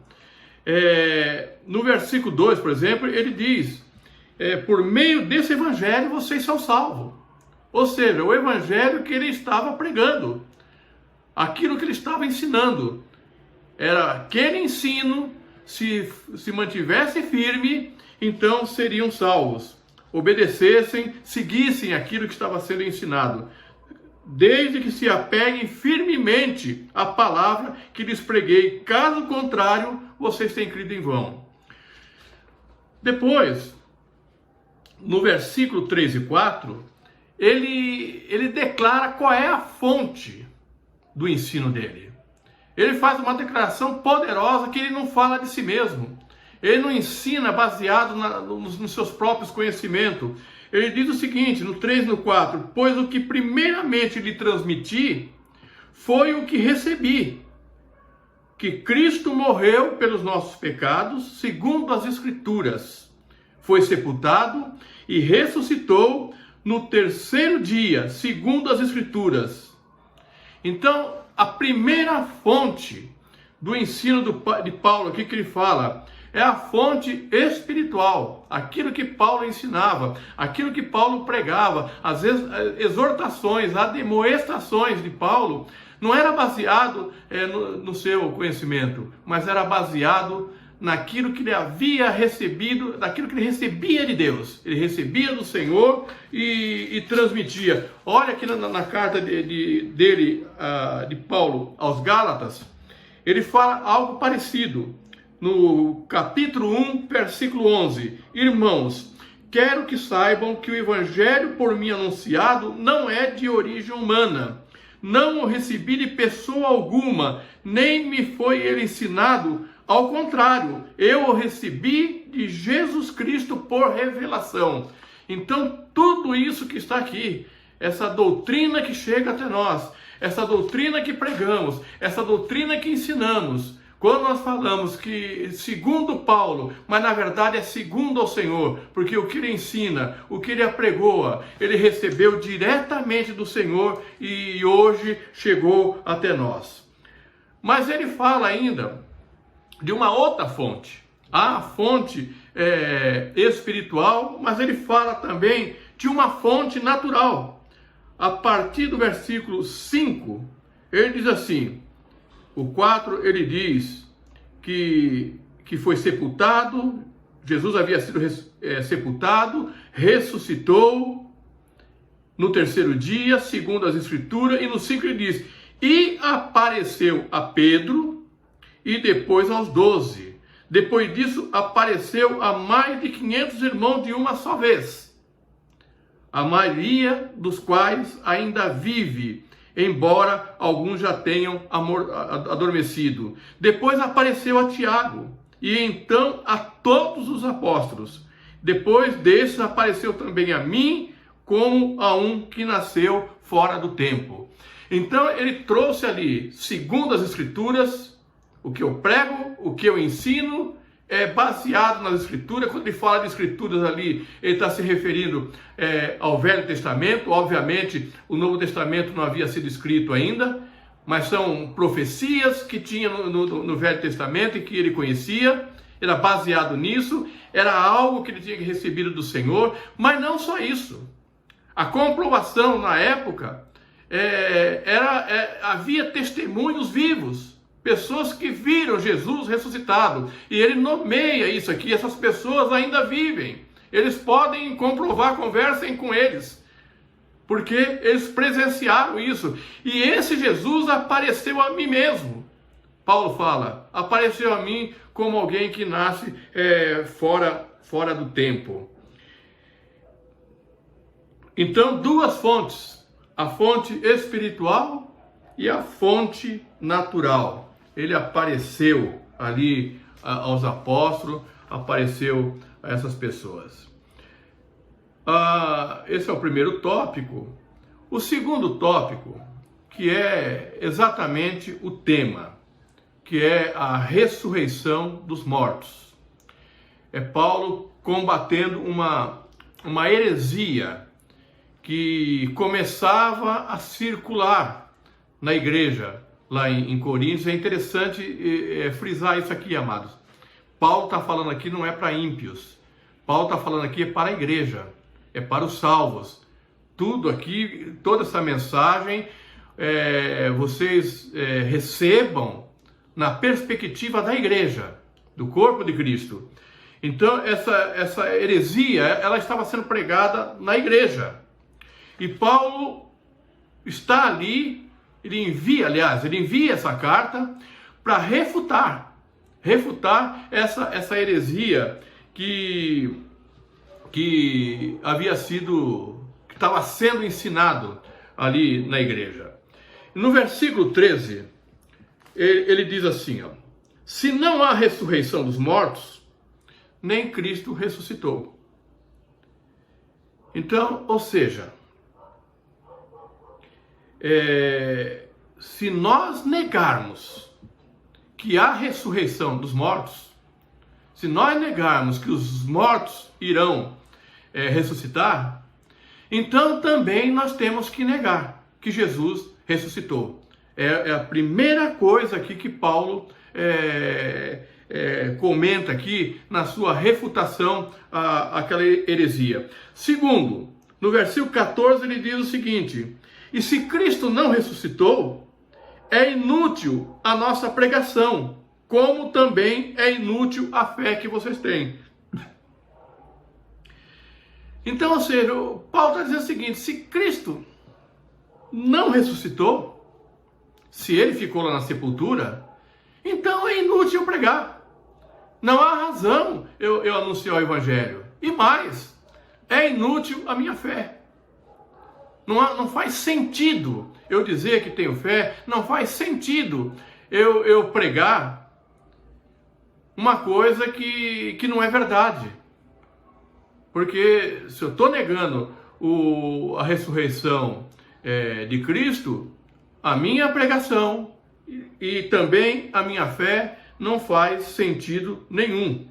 No versículo 2, por exemplo, ele diz: por meio desse Evangelho vocês são salvos. Ou seja, o Evangelho que ele estava pregando, aquilo que ele estava ensinando, era aquele ensino, se mantivesse firme, então seriam salvos. Obedecessem, seguissem aquilo que estava sendo ensinado, desde que se apeguem firmemente à palavra que lhes preguei. Caso contrário, vocês têm crido em vão. Depois, no versículo 3 e 4, ele declara qual é a fonte do ensino dele. Ele faz uma declaração poderosa que ele não fala de si mesmo. Ele não ensina baseado nos seus próprios conhecimentos. Ele diz o seguinte, no 3 e no 4, pois o que primeiramente lhe transmiti foi o que recebi, que Cristo morreu pelos nossos pecados, segundo as Escrituras, foi sepultado e ressuscitou no terceiro dia, segundo as Escrituras. Então, a primeira fonte do ensino de Paulo aqui que ele fala é a fonte espiritual, aquilo que Paulo ensinava, aquilo que Paulo pregava, as exortações, as admoestações de Paulo, não era baseado no seu conhecimento, mas era baseado naquilo que ele havia recebido, daquilo que ele recebia de Deus. Ele recebia do Senhor e transmitia. Olha aqui na carta de Paulo aos Gálatas, ele fala algo parecido. No capítulo 1, versículo 11. Irmãos, quero que saibam que o evangelho por mim anunciado não é de origem humana. Não o recebi de pessoa alguma, nem me foi ele ensinado. Ao contrário, eu o recebi de Jesus Cristo por revelação. Então, tudo isso que está aqui, essa doutrina que chega até nós, essa doutrina que pregamos, essa doutrina que ensinamos, quando nós falamos que segundo Paulo, mas na verdade é segundo ao Senhor, porque o que ele ensina, o que ele apregoa, ele recebeu diretamente do Senhor e hoje chegou até nós. Mas ele fala ainda de uma outra fonte, a fonte espiritual, mas ele fala também de uma fonte natural. A partir do versículo 5, ele diz assim, o 4 ele diz que foi sepultado, Jesus havia sido sepultado, ressuscitou no terceiro dia, segundo as Escrituras, e no 5 ele diz, e apareceu a Pedro, e depois aos 12. Depois disso, apareceu a mais de 500 irmãos de uma só vez, a maioria dos quais ainda vive, embora alguns já tenham adormecido. Depois apareceu a Tiago, e então a todos os apóstolos. Depois desses apareceu também a mim, como a um que nasceu fora do tempo. Então ele trouxe ali, segundo as Escrituras, o que eu prego, o que eu ensino, é baseado nas Escrituras. Quando ele fala de Escrituras ali, ele está se referindo ao Velho Testamento. Obviamente, o Novo Testamento não havia sido escrito ainda, mas são profecias que tinha no Velho Testamento e que ele conhecia. Era baseado nisso, era algo que ele tinha recebido do Senhor, mas não só isso. A comprovação na época, havia testemunhos vivos, pessoas que viram Jesus ressuscitado, e ele nomeia isso aqui, essas pessoas ainda vivem, eles podem comprovar, conversem com eles, porque eles presenciaram isso, e esse Jesus apareceu a mim mesmo. Paulo fala, apareceu a mim como alguém que nasce fora do tempo. Então, duas fontes, a fonte espiritual e a fonte natural. Ele apareceu ali aos apóstolos, apareceu a essas pessoas. Esse é o primeiro tópico. O segundo tópico, que é exatamente o tema, que é a ressurreição dos mortos. É Paulo combatendo uma heresia que começava a circular na igreja, lá em Coríntios. É interessante frisar isso aqui, amados. Paulo está falando aqui não é para ímpios. Paulo está falando aqui para a igreja, é para os salvos. Tudo aqui, toda essa mensagem, vocês recebam na perspectiva da igreja, do corpo de Cristo. Então, essa heresia, ela estava sendo pregada na igreja. E Paulo está ali, ele envia essa carta para refutar essa heresia que estava sendo ensinado ali na igreja. No versículo 13, ele diz assim, ó, se não há ressurreição dos mortos, nem Cristo ressuscitou. Então, ou seja, se nós negarmos que há ressurreição dos mortos, se nós negarmos que os mortos irão ressuscitar, então também nós temos que negar que Jesus ressuscitou. É a primeira coisa aqui que Paulo comenta aqui na sua refutação àquela heresia. Segundo, no versículo 14 ele diz o seguinte: e se Cristo não ressuscitou, é inútil a nossa pregação, como também é inútil a fé que vocês têm. Então, ou seja, o Paulo está dizendo o seguinte: se Cristo não ressuscitou, se ele ficou lá na sepultura, então é inútil eu pregar. Não há razão eu anunciar o Evangelho. E mais, é inútil a minha fé. Não faz sentido eu dizer que tenho fé, não faz sentido eu pregar uma coisa que não é verdade. Porque se eu estou negando a ressurreição de Cristo, a minha pregação e também a minha fé não faz sentido nenhum.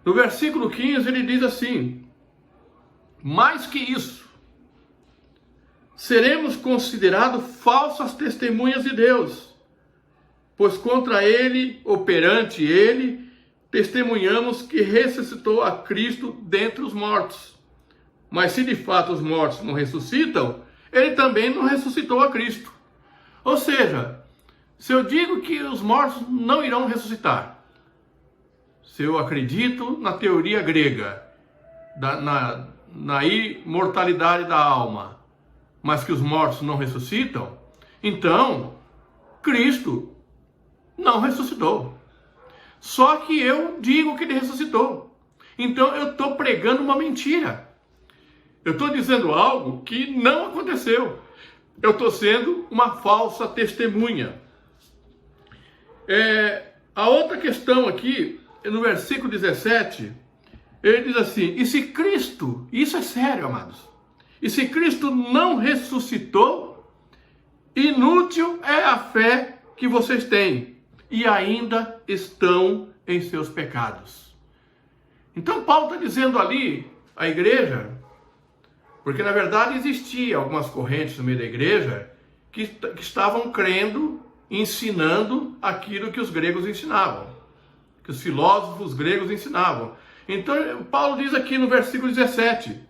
No versículo 15 ele diz assim: mais que isso, seremos considerados falsas testemunhas de Deus, pois contra ele, ou perante ele, testemunhamos que ressuscitou a Cristo dentre os mortos. Mas se de fato os mortos não ressuscitam, ele também não ressuscitou a Cristo. Ou seja, se eu digo que os mortos não irão ressuscitar, se eu acredito na teoria grega, na imortalidade da alma, mas que os mortos não ressuscitam, então Cristo não ressuscitou. Só que eu digo que ele ressuscitou. Então eu estou pregando uma mentira. Eu estou dizendo algo que não aconteceu. Eu estou sendo uma falsa testemunha. A outra questão aqui, no versículo 17, ele diz assim: e se Cristo, isso é sério, amados, e se Cristo não ressuscitou, inútil é a fé que vocês têm, e ainda estão em seus pecados. Então Paulo está dizendo ali, a igreja, porque na verdade existiam algumas correntes no meio da igreja que estavam crendo, ensinando aquilo que os gregos ensinavam, que os filósofos gregos ensinavam. Então Paulo diz aqui no versículo 17,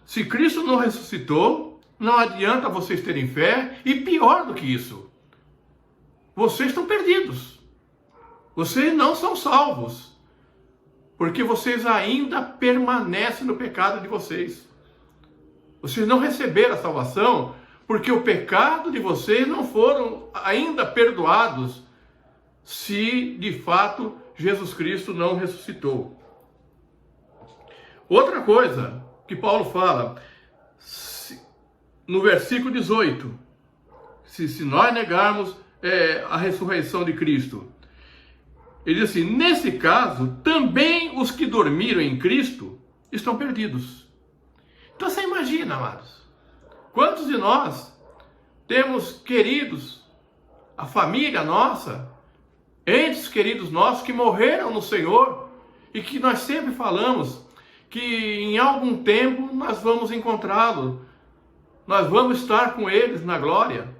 se Cristo não ressuscitou, não adianta vocês terem fé, e pior do que isso, vocês estão perdidos. Vocês não são salvos, porque vocês ainda permanecem no pecado de vocês. Vocês não receberam a salvação, porque o pecado de vocês não foram ainda perdoados, se de fato Jesus Cristo não ressuscitou. Outra coisa que Paulo fala, no versículo 18, se nós negarmos a ressurreição de Cristo, ele diz assim: nesse caso, também os que dormiram em Cristo estão perdidos. Então você imagina, amados, quantos de nós temos queridos, a família nossa, entes queridos nossos que morreram no Senhor, e que nós sempre falamos que em algum tempo nós vamos encontrá-los, nós vamos estar com eles na glória.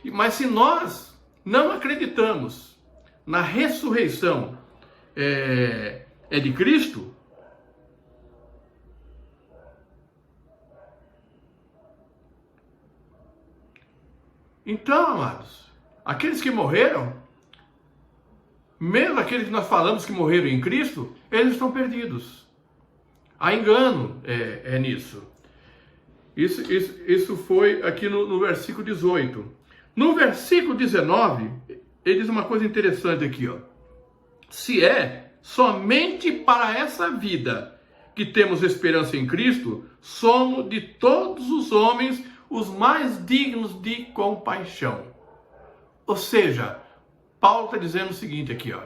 Mas se nós não acreditamos na ressurreição de Cristo, então, amados, aqueles que morreram, mesmo aqueles que nós falamos que morreram em Cristo, eles estão perdidos. Há engano nisso. Isso foi aqui no versículo 18. No versículo 19, ele diz uma coisa interessante aqui, ó. Se é somente para essa vida que temos esperança em Cristo, somos de todos os homens os mais dignos de compaixão. Ou seja, Paulo está dizendo o seguinte aqui, ó: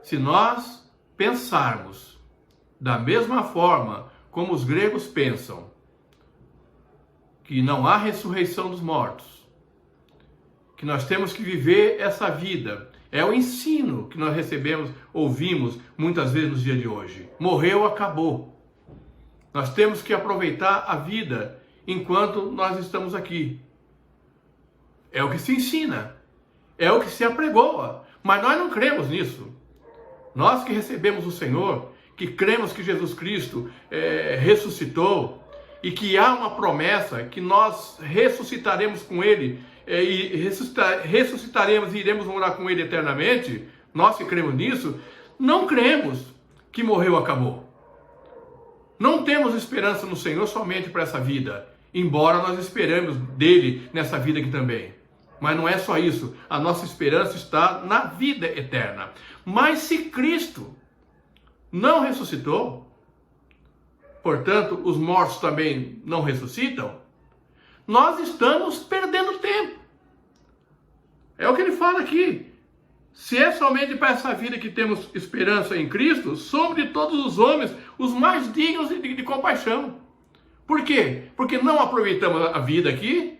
se nós pensarmos da mesma forma como os gregos pensam, que não há ressurreição dos mortos, que nós temos que viver essa vida, é o ensino que nós recebemos, ouvimos muitas vezes nos dias de hoje. Morreu, acabou. Nós temos que aproveitar a vida enquanto nós estamos aqui. É o que se ensina, é o que se apregoa, mas nós não cremos nisso. Nós que recebemos o Senhor, que cremos que Jesus Cristo ressuscitou e que há uma promessa que nós ressuscitaremos com Ele e ressuscitaremos e iremos morar com Ele eternamente, nós que cremos nisso, não cremos que morreu, acabou. Não temos esperança no Senhor somente para essa vida, embora nós esperamos dele nessa vida aqui também. Mas não é só isso, a nossa esperança está na vida eterna. Mas se Cristo não ressuscitou, portanto, os mortos também não ressuscitam, nós estamos perdendo tempo. É o que ele fala aqui. Se é somente para essa vida que temos esperança em Cristo, somos de todos os homens os mais dignos de compaixão. Por quê? Porque não aproveitamos a vida aqui,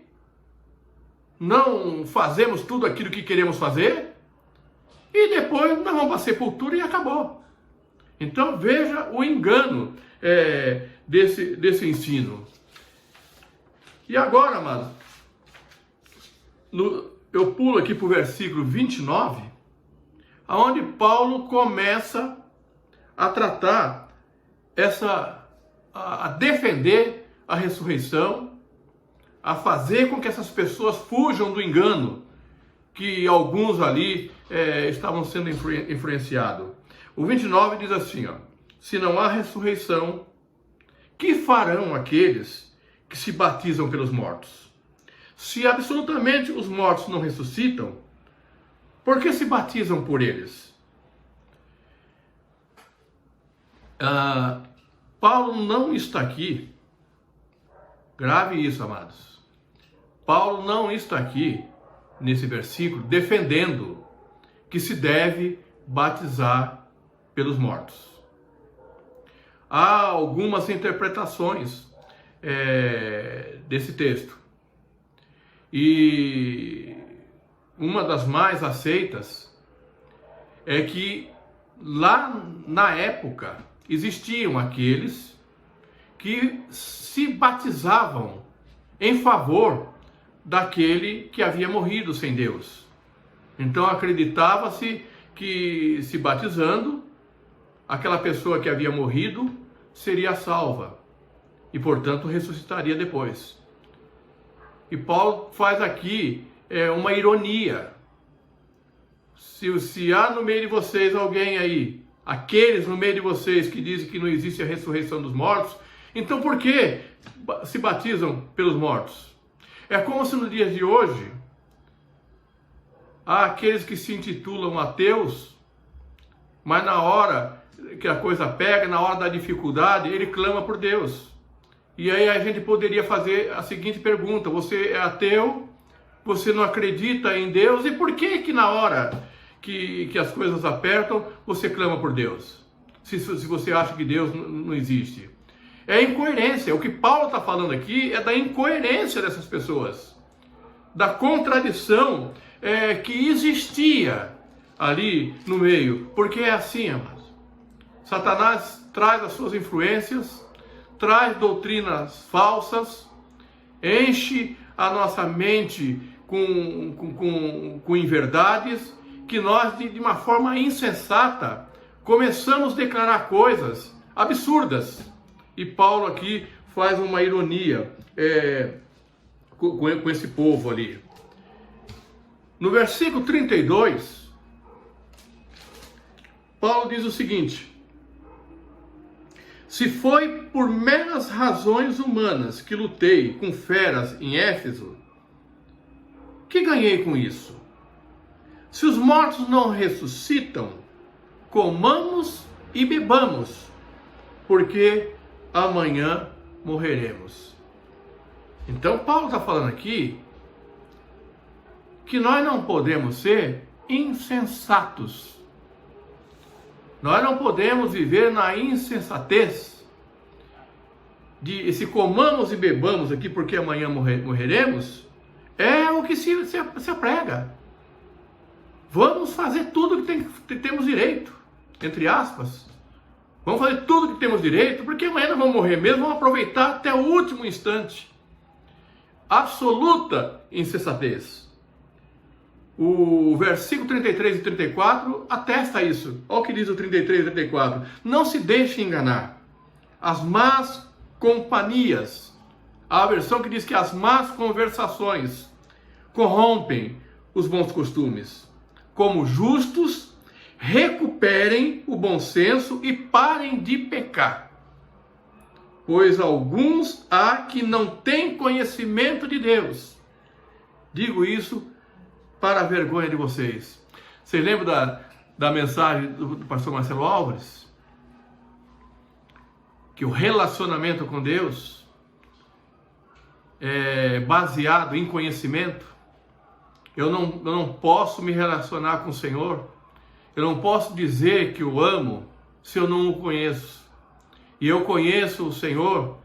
não fazemos tudo aquilo que queremos fazer, e depois nós vamos para a sepultura e acabou. Então veja o engano desse ensino. E agora, amados, eu pulo aqui para o versículo 29, onde Paulo começa a tratar a defender a ressurreição, a fazer com que essas pessoas fujam do engano que alguns ali estavam sendo influenciados. O 29 diz assim, ó: se não há ressurreição, que farão aqueles que se batizam pelos mortos? Se absolutamente os mortos não ressuscitam, por que se batizam por eles? Paulo não está aqui, grave isso, amados. Paulo não está aqui, nesse versículo, defendendo que se deve batizar pelos mortos. Há algumas interpretações desse texto. E uma das mais aceitas é que lá na época existiam aqueles que se batizavam em favor daquele que havia morrido sem Deus. Então acreditava-se que, se batizando, aquela pessoa que havia morrido seria salva e, portanto, ressuscitaria depois. E Paulo faz aqui uma ironia. Se há no meio de vocês alguém aí, aqueles no meio de vocês que dizem que não existe a ressurreição dos mortos, então por que se batizam pelos mortos? É como se nos dias de hoje há aqueles que se intitulam ateus, mas na hora que a coisa pega, na hora da dificuldade, ele clama por Deus. E aí a gente poderia fazer a seguinte pergunta: você é ateu? Você não acredita em Deus? E por que na hora que as coisas apertam, você clama por Deus? Se você acha que Deus não existe. É incoerência. O que Paulo está falando aqui é da incoerência dessas pessoas. Da contradição que existia ali no meio. Porque é assim, amados. Satanás traz as suas influências, traz doutrinas falsas, enche a nossa mente com inverdades, que nós, de uma forma insensata, começamos a declarar coisas absurdas. E Paulo aqui faz uma ironia com esse povo ali. No versículo 32, Paulo diz o seguinte: se foi por meras razões humanas que lutei com feras em Éfeso, que ganhei com isso? Se os mortos não ressuscitam, comamos e bebamos, porque amanhã morreremos. Então Paulo está falando aqui que nós não podemos ser insensatos. Nós não podemos viver na insensatez de se comamos e bebamos aqui porque amanhã morreremos. É o que se prega. Vamos fazer tudo que temos direito, entre aspas. Vamos fazer tudo que temos direito, porque amanhã nós vamos morrer mesmo, vamos aproveitar até o último instante. Absoluta insensatez. O versículo 33 e 34 atesta isso. Olha o que diz o 33 e 34. Não se deixe enganar. As más companhias, há a versão que diz que as más conversações corrompem os bons costumes. Como justos, recuperem o bom senso e parem de pecar. Pois alguns há que não têm conhecimento de Deus. Digo isso para a vergonha de vocês. Vocês lembram da mensagem do pastor Marcelo Álvares? Que o relacionamento com Deus é baseado em conhecimento. Eu não posso me relacionar com o Senhor, eu não posso dizer que o amo se eu não o conheço. E eu conheço o Senhor,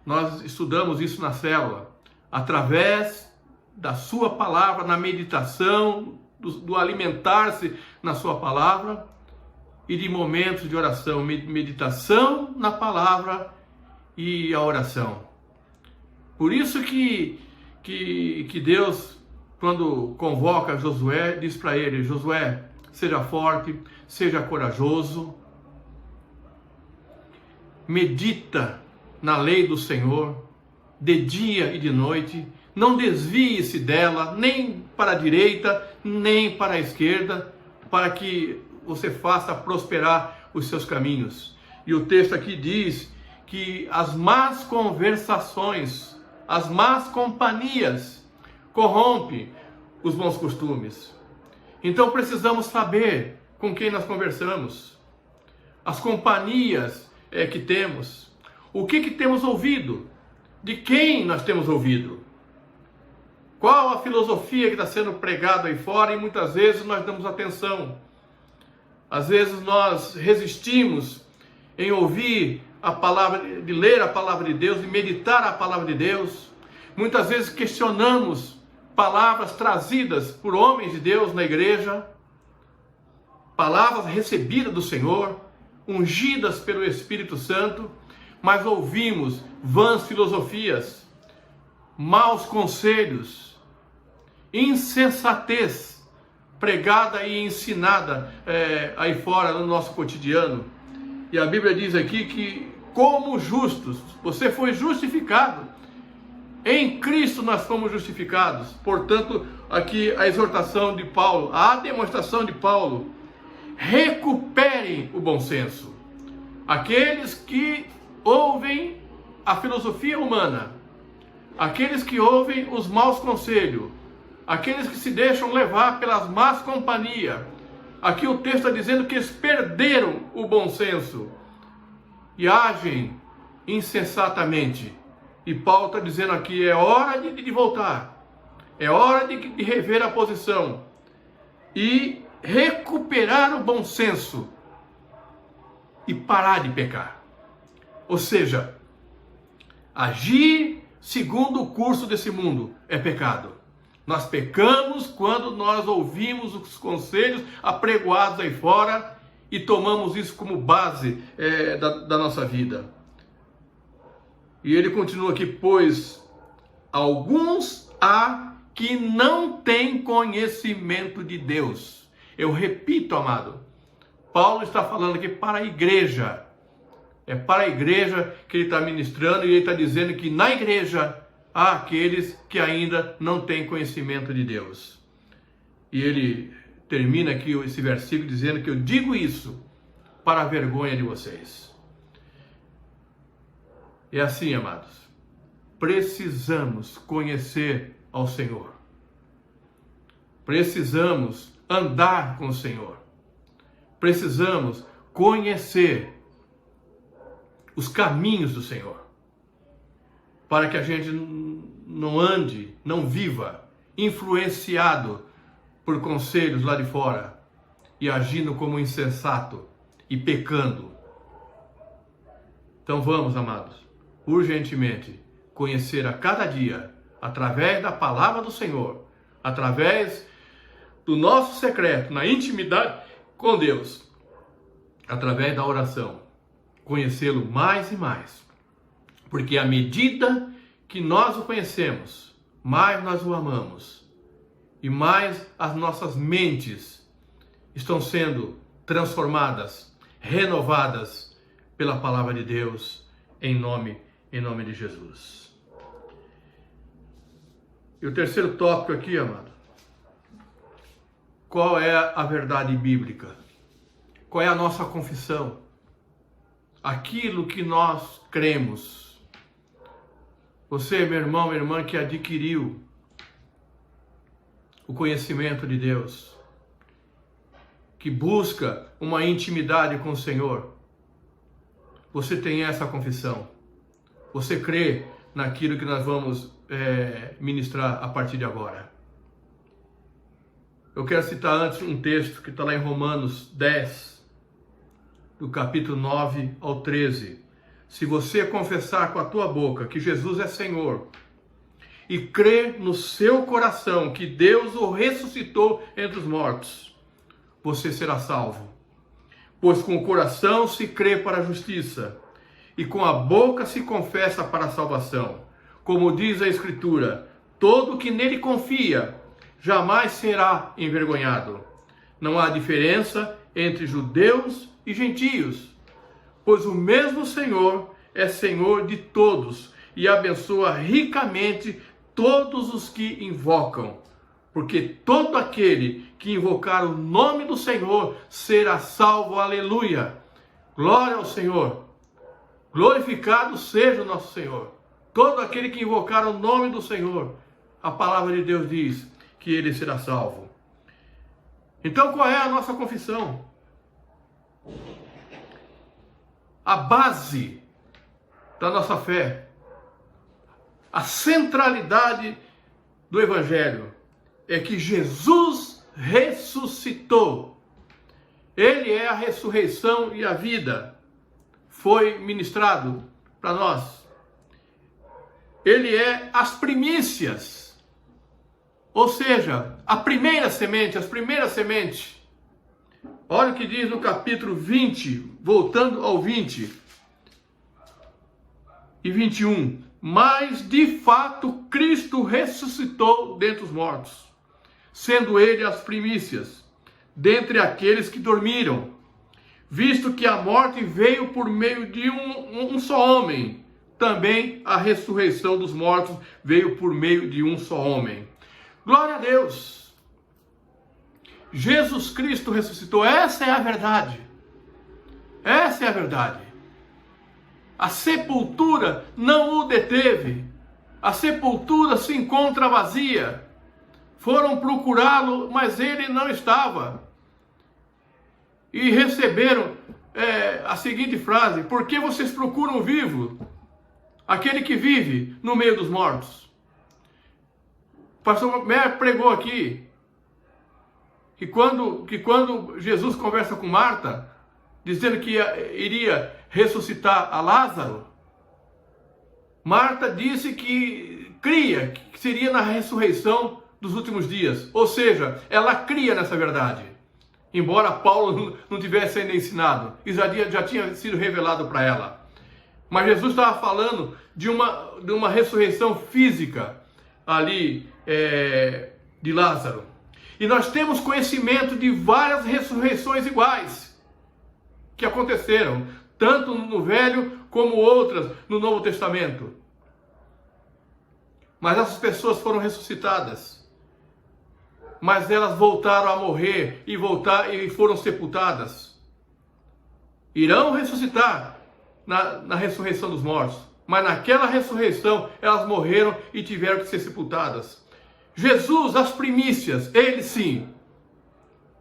nós estudamos isso na célula, através da sua palavra, na meditação, do alimentar-se na sua palavra e de momentos de oração, meditação na palavra e a oração. Por isso que Deus, quando convoca Josué, diz para ele: Josué, seja forte, seja corajoso, medita na lei do Senhor, de dia e de noite, não desvie-se dela, nem para a direita, nem para a esquerda, para que você faça prosperar os seus caminhos. E o texto aqui diz que as más conversações, as más companhias corrompem os bons costumes. Então precisamos saber com quem nós conversamos, as companhias que temos, o que temos ouvido, de quem nós temos ouvido, qual a filosofia que está sendo pregada aí fora, e muitas vezes nós damos atenção. Às vezes nós resistimos em ouvir a palavra, de ler a palavra de Deus, de meditar a palavra de Deus. Muitas vezes questionamos palavras trazidas por homens de Deus na igreja, palavras recebidas do Senhor, ungidas pelo Espírito Santo, mas ouvimos vãs filosofias, maus conselhos, insensatez pregada e ensinada aí fora no nosso cotidiano. E a Bíblia diz aqui que, como justos, você foi justificado. Em Cristo nós fomos justificados. Portanto, aqui a exortação de Paulo, a demonstração de Paulo: recuperem o bom senso. Aqueles que ouvem a filosofia humana, aqueles que ouvem os maus conselhos, aqueles que se deixam levar pelas más companhias. Aqui o texto está dizendo que eles perderam o bom senso e agem insensatamente. E Paulo está dizendo aqui: é hora de voltar, é hora de rever a posição e recuperar o bom senso e parar de pecar. Ou seja, agir segundo o curso desse mundo é pecado. Nós pecamos quando nós ouvimos os conselhos apregoados aí fora e tomamos isso como base da nossa vida. E ele continua aqui: pois alguns há que não têm conhecimento de Deus. Eu repito, amado, Paulo está falando aqui para a igreja. É para a igreja que ele está ministrando, e ele está dizendo que na igreja há aqueles que ainda não têm conhecimento de Deus. E ele termina aqui esse versículo dizendo que eu digo isso para a vergonha de vocês. É assim, amados, precisamos conhecer ao Senhor. Precisamos andar com o Senhor. Precisamos conhecer os caminhos do Senhor, para que a gente não ande, não viva influenciado por conselhos lá de fora e agindo como insensato e pecando. Então vamos, amados, urgentemente conhecer a cada dia, através da palavra do Senhor, através do nosso secreto, na intimidade com Deus, através da oração, conhecê-lo mais e mais. Porque à medida que nós o conhecemos, mais nós o amamos e mais as nossas mentes estão sendo transformadas, renovadas pela palavra de Deus, em nome de Jesus. E o terceiro tópico aqui, amado, qual é a verdade bíblica? Qual é a nossa confissão? Aquilo que nós cremos. Você, meu irmão, minha irmã, que adquiriu o conhecimento de Deus, que busca uma intimidade com o Senhor, você tem essa confissão. Você crê naquilo que nós vamos ministrar a partir de agora. Eu quero citar antes um texto que está lá em Romanos 10, do capítulo 9 ao 13. Se você confessar com a tua boca que Jesus é Senhor e crer no seu coração que Deus o ressuscitou entre os mortos, você será salvo. Pois com o coração se crê para a justiça e com a boca se confessa para a salvação. Como diz a Escritura, todo que nele confia jamais será envergonhado. Não há diferença entre judeus e gentios, pois o mesmo Senhor é Senhor de todos e abençoa ricamente todos os que invocam, porque todo aquele que invocar o nome do Senhor será salvo. Aleluia! Glória ao Senhor! Glorificado seja o nosso Senhor. Todo aquele que invocar o nome do Senhor, a palavra de Deus diz que ele será salvo. Então, qual é a nossa confissão? A base da nossa fé, a centralidade do Evangelho é que Jesus ressuscitou. Ele é a ressurreição e a vida. Foi ministrado para nós. Ele é as primícias, ou seja, a primeira semente, as primeiras sementes. Olha o que diz no capítulo 20, voltando ao 20 e 21. Mas, de fato, Cristo ressuscitou dentre os mortos, sendo ele as primícias dentre aqueles que dormiram, visto que a morte veio por meio de um só homem, também a ressurreição dos mortos veio por meio de um só homem. Glória a Deus! Jesus Cristo ressuscitou. Essa é a verdade. Essa é a verdade. A sepultura não o deteve. A sepultura se encontra vazia. Foram procurá-lo, mas ele não estava. E receberam a seguinte frase: por que vocês procuram o vivo? Aquele que vive no meio dos mortos. O pastor Mer pregou aqui que quando Jesus conversa com Marta, dizendo que iria ressuscitar a Lázaro, Marta disse que cria que seria na ressurreição dos últimos dias. Ou seja, ela cria nessa verdade. Embora Paulo não tivesse ainda ensinado, isso já tinha sido revelado para ela. Mas Jesus estava falando de uma ressurreição física ali de Lázaro. E nós temos conhecimento de várias ressurreições iguais que aconteceram, tanto no Velho como outras no Novo Testamento. Mas essas pessoas foram ressuscitadas. Mas elas voltaram a morrer e foram sepultadas. Irão ressuscitar na ressurreição dos mortos. Mas naquela ressurreição elas morreram e tiveram que ser sepultadas. Jesus, as primícias, ele sim,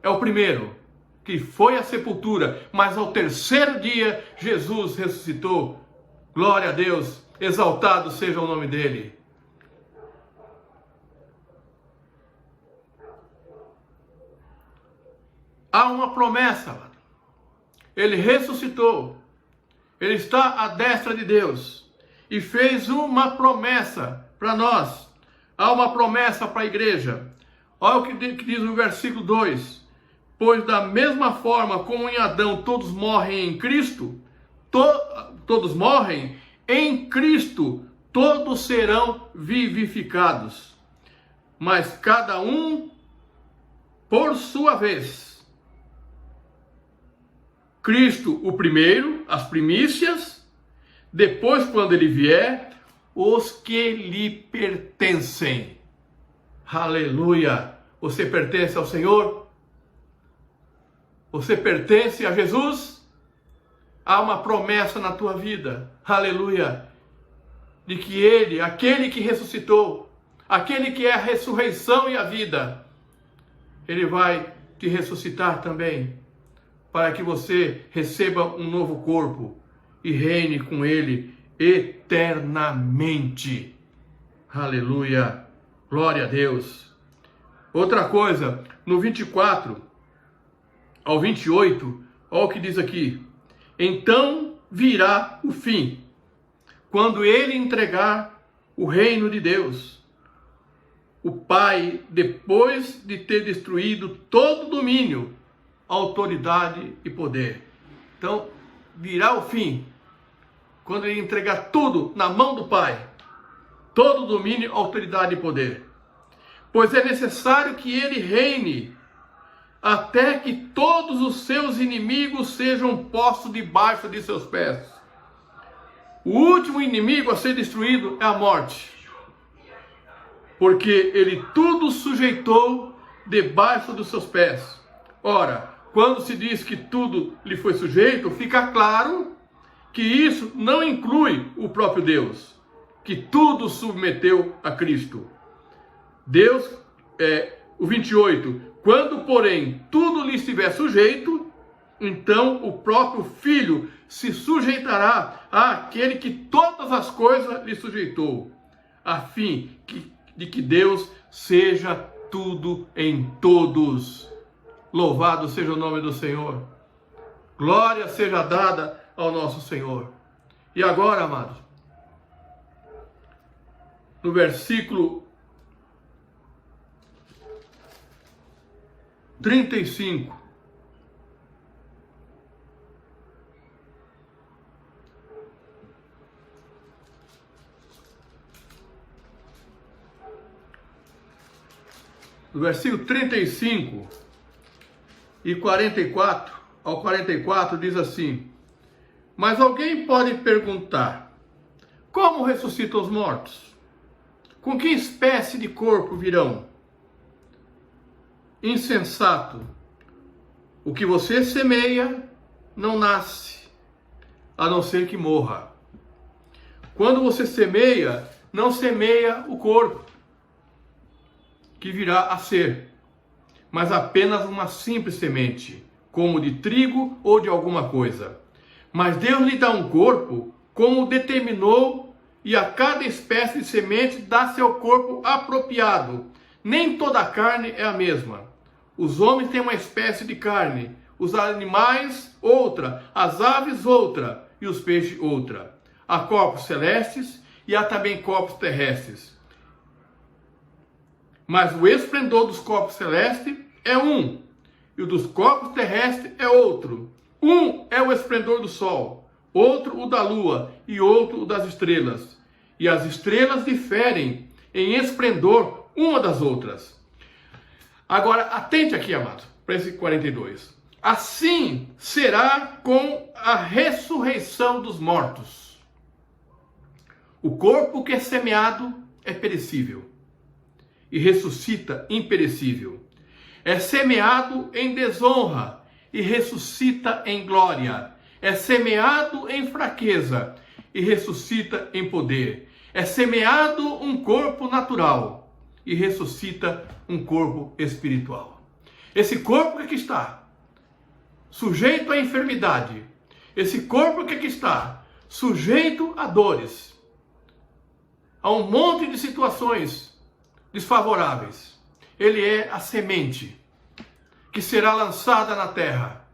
é o primeiro que foi à sepultura. Mas ao terceiro dia Jesus ressuscitou. Glória a Deus, exaltado seja o nome dele. Há uma promessa. Ele ressuscitou. Ele está à destra de Deus. E fez uma promessa para nós. Há uma promessa para a igreja. Olha o que diz no versículo 2. Pois da mesma forma como em Adão todos morrem em Cristo, todos morrem, em Cristo todos serão vivificados. mas cada um por sua vez. Cristo o primeiro, as primícias, depois, quando ele vier, os que lhe pertencem. Aleluia! Você pertence ao Senhor? Você pertence a Jesus? Há uma promessa na tua vida, aleluia, de que Ele, aquele que ressuscitou, aquele que é a ressurreição e a vida, Ele vai te ressuscitar também, para que você receba um novo corpo e reine com Ele eternamente. Aleluia, glória a Deus. Outra coisa, no 24 ao 28, olha o que diz aqui. Então virá o fim, quando ele entregar o reino de Deus. O Pai, depois de ter destruído todo domínio, autoridade e poder. Então, virá o fim, quando ele entregar tudo na mão do Pai. Todo domínio, autoridade e poder. Pois é necessário que ele reine até que todos os seus inimigos sejam postos debaixo de seus pés. O último inimigo a ser destruído é a morte, porque ele tudo sujeitou debaixo dos seus pés. Ora, quando se diz que tudo lhe foi sujeito, fica claro que isso não inclui o próprio Deus, que tudo submeteu a Cristo. Deus, o 28, quando, porém, tudo lhe estiver sujeito, então o próprio Filho se sujeitará àquele que todas as coisas lhe sujeitou, a fim de que Deus seja tudo em todos. Louvado seja o nome do Senhor. Glória seja dada ao nosso Senhor. E agora, amados, no versículo 35. No versículo 35 e 44 ao 44 diz assim: mas alguém pode perguntar: como ressuscitam os mortos? Com que espécie de corpo virão? Insensato, o que você semeia não nasce, a não ser que morra. Quando você semeia, não semeia o corpo que virá a ser, mas apenas uma simples semente, como de trigo ou de alguma coisa. Mas Deus lhe dá um corpo como determinou, e a cada espécie de semente dá seu corpo apropriado. Nem toda a carne é a mesma. Os homens têm uma espécie de carne, os animais outra, as aves outra e os peixes outra. Há corpos celestes e há também corpos terrestres. Mas o esplendor dos corpos celestes é um, e o dos corpos terrestres é outro. Um é o esplendor do sol, outro o da lua e outro o das estrelas. E as estrelas diferem em esplendor uma das outras. Agora, atente aqui, amado, para esse 42. Assim será com a ressurreição dos mortos. O corpo que é semeado é perecível e ressuscita imperecível. É semeado em desonra e ressuscita em glória. É semeado em fraqueza e ressuscita em poder. É semeado um corpo natural e ressuscita um corpo espiritual. Esse corpo que aqui está, sujeito à enfermidade. Esse corpo que aqui está, sujeito a dores. A um monte de situações desfavoráveis. Ele é a semente que será lançada na terra.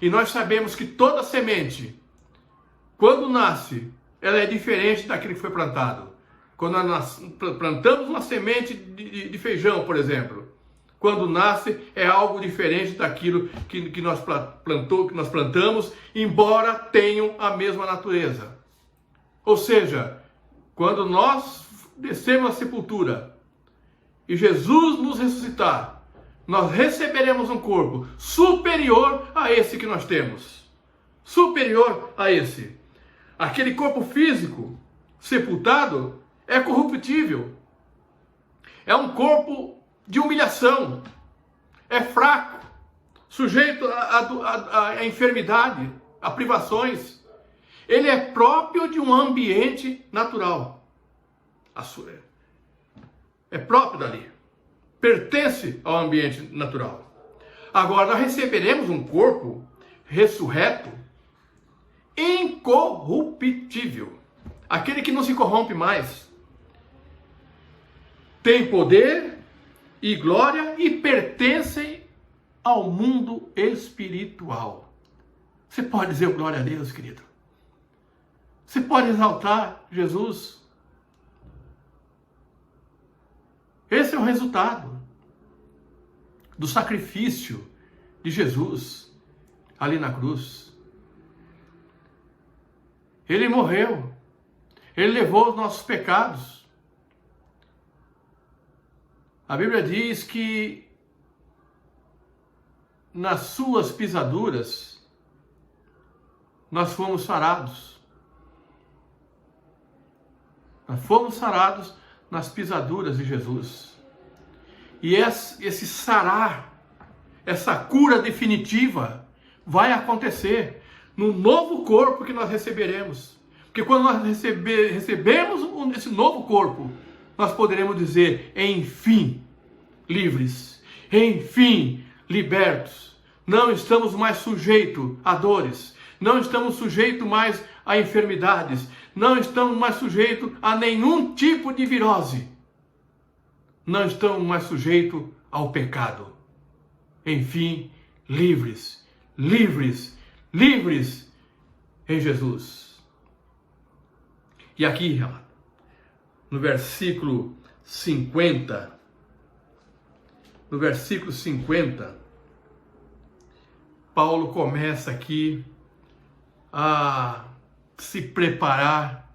E nós sabemos que toda semente, quando nasce, ela é diferente daquilo que foi plantado. Quando nós plantamos uma semente de feijão, por exemplo, quando nasce é algo diferente daquilo que nós plantamos, embora tenham a mesma natureza. Ou seja, quando nós descemos à sepultura e Jesus nos ressuscitar, nós receberemos um corpo superior a esse que nós temos. Superior a esse. Aquele corpo físico sepultado é corruptível. É um corpo de humilhação. É fraco, sujeito a enfermidade, a privações. Ele é próprio de um ambiente natural. É próprio dali. Pertence ao ambiente natural. Agora, nós receberemos um corpo ressurreto, incorruptível. Aquele que não se corrompe mais. Tem poder e glória e pertencem ao mundo espiritual. Você pode dizer glória a Deus, querido? Você pode exaltar Jesus? Esse é o resultado do sacrifício de Jesus ali na cruz. Ele morreu. Ele levou os nossos pecados. A Bíblia diz que nas suas pisaduras nós fomos sarados. Nós fomos sarados nas pisaduras de Jesus. E esse sarar, essa cura definitiva vai acontecer no novo corpo que nós receberemos. Porque quando nós recebemos esse novo corpo, nós poderemos dizer, enfim, livres, enfim, libertos. Não estamos mais sujeitos a dores, não estamos sujeitos mais a enfermidades, não estamos mais sujeitos a nenhum tipo de virose. Não estamos mais sujeitos ao pecado. Enfim, livres, livres, livres em Jesus. E aqui, no versículo 50, Paulo começa aqui a se preparar,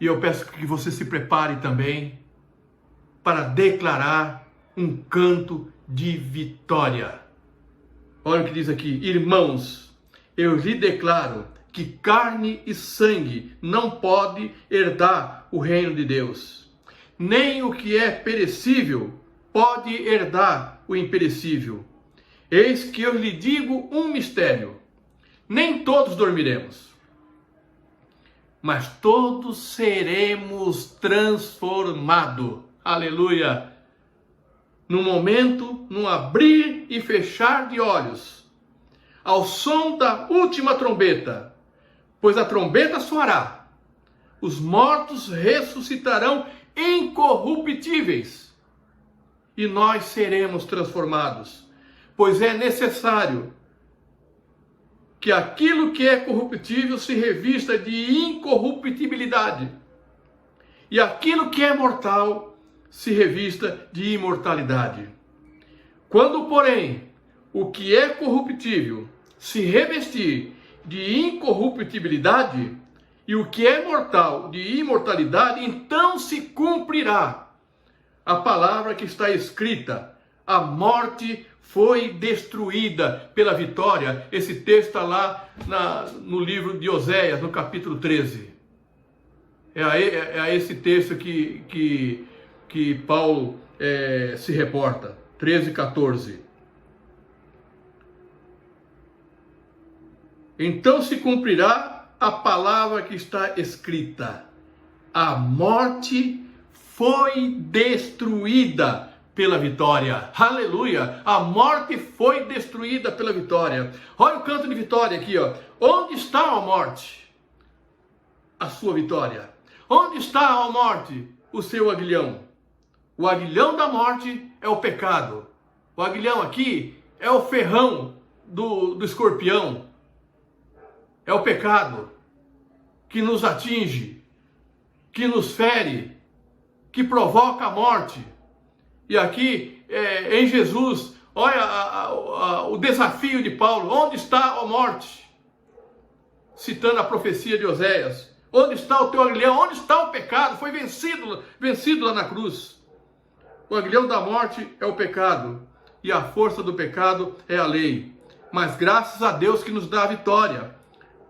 e eu peço que você se prepare também para declarar um canto de vitória. Olha o que diz aqui: irmãos, eu lhe declaro que carne e sangue não pode herdar o reino de Deus, nem o que é perecível pode herdar o imperecível. Eis que eu lhe digo um mistério: nem todos dormiremos, mas todos seremos transformados. Aleluia! No momento, num abrir e fechar de olhos, ao som da última trombeta, pois a trombeta soará, os mortos ressuscitarão incorruptíveis, e nós seremos transformados, pois é necessário que aquilo que é corruptível se revista de incorruptibilidade, e aquilo que é mortal se revista de imortalidade. Quando, porém, o que é corruptível se revestir de incorruptibilidade, e o que é mortal de imortalidade, então se cumprirá a palavra que está escrita: a morte foi destruída pela vitória. Esse texto está lá no livro de Oséias, no capítulo 13. É a esse texto que Paulo se reporta, 13, 14. Então se cumprirá a palavra que está escrita: a morte foi destruída pela vitória. Aleluia! A morte foi destruída pela vitória. Olha o canto de vitória aqui, ó. Onde está a morte? A sua vitória. Onde está a morte? O seu aguilhão. O aguilhão da morte é o pecado. O aguilhão aqui é o ferrão do escorpião. É o pecado que nos atinge, que nos fere, que provoca a morte. E aqui, em Jesus, olha o desafio de Paulo: onde está a morte? Citando a profecia de Oséias: onde está o teu aguilhão? Onde está o pecado? Foi vencido lá na cruz. O aguilhão da morte é o pecado, e a força do pecado é a lei. Mas graças a Deus que nos dá a vitória,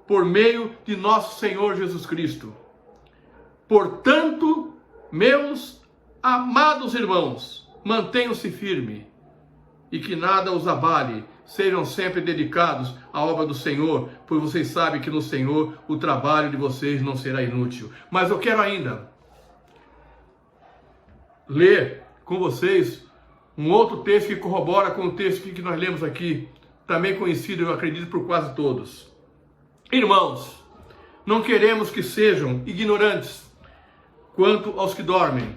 por meio de nosso Senhor Jesus Cristo. Portanto, meus amados irmãos, mantenham-se firmes, e que nada os abale. Sejam sempre dedicados à obra do Senhor, pois vocês sabem que no Senhor o trabalho de vocês não será inútil. Mas eu quero ainda ler com vocês um outro texto que corrobora com o texto que nós lemos aqui, também conhecido, eu acredito, por quase todos. Irmãos, não queremos que sejam ignorantes quanto aos que dormem,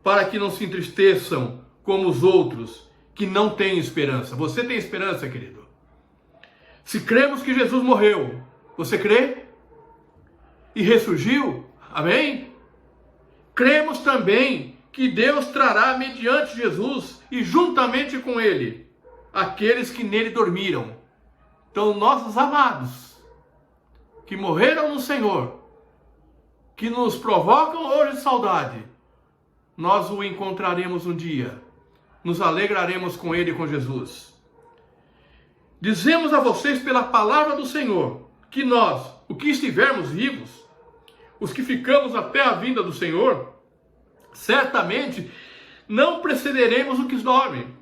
para que não se entristeçam como os outros que não têm esperança. Você tem esperança, querido? Se cremos que Jesus morreu, você crê? E ressurgiu? Amém? Cremos também que Deus trará mediante Jesus e juntamente com ele aqueles que nele dormiram. Então, nossos amados que morreram no Senhor, que nos provocam hoje saudade, nós o encontraremos um dia. Nos alegraremos com ele e com Jesus. Dizemos a vocês pela palavra do Senhor, que nós, o que estivermos vivos, os que ficamos até a vinda do Senhor, certamente não precederemos o que dormem.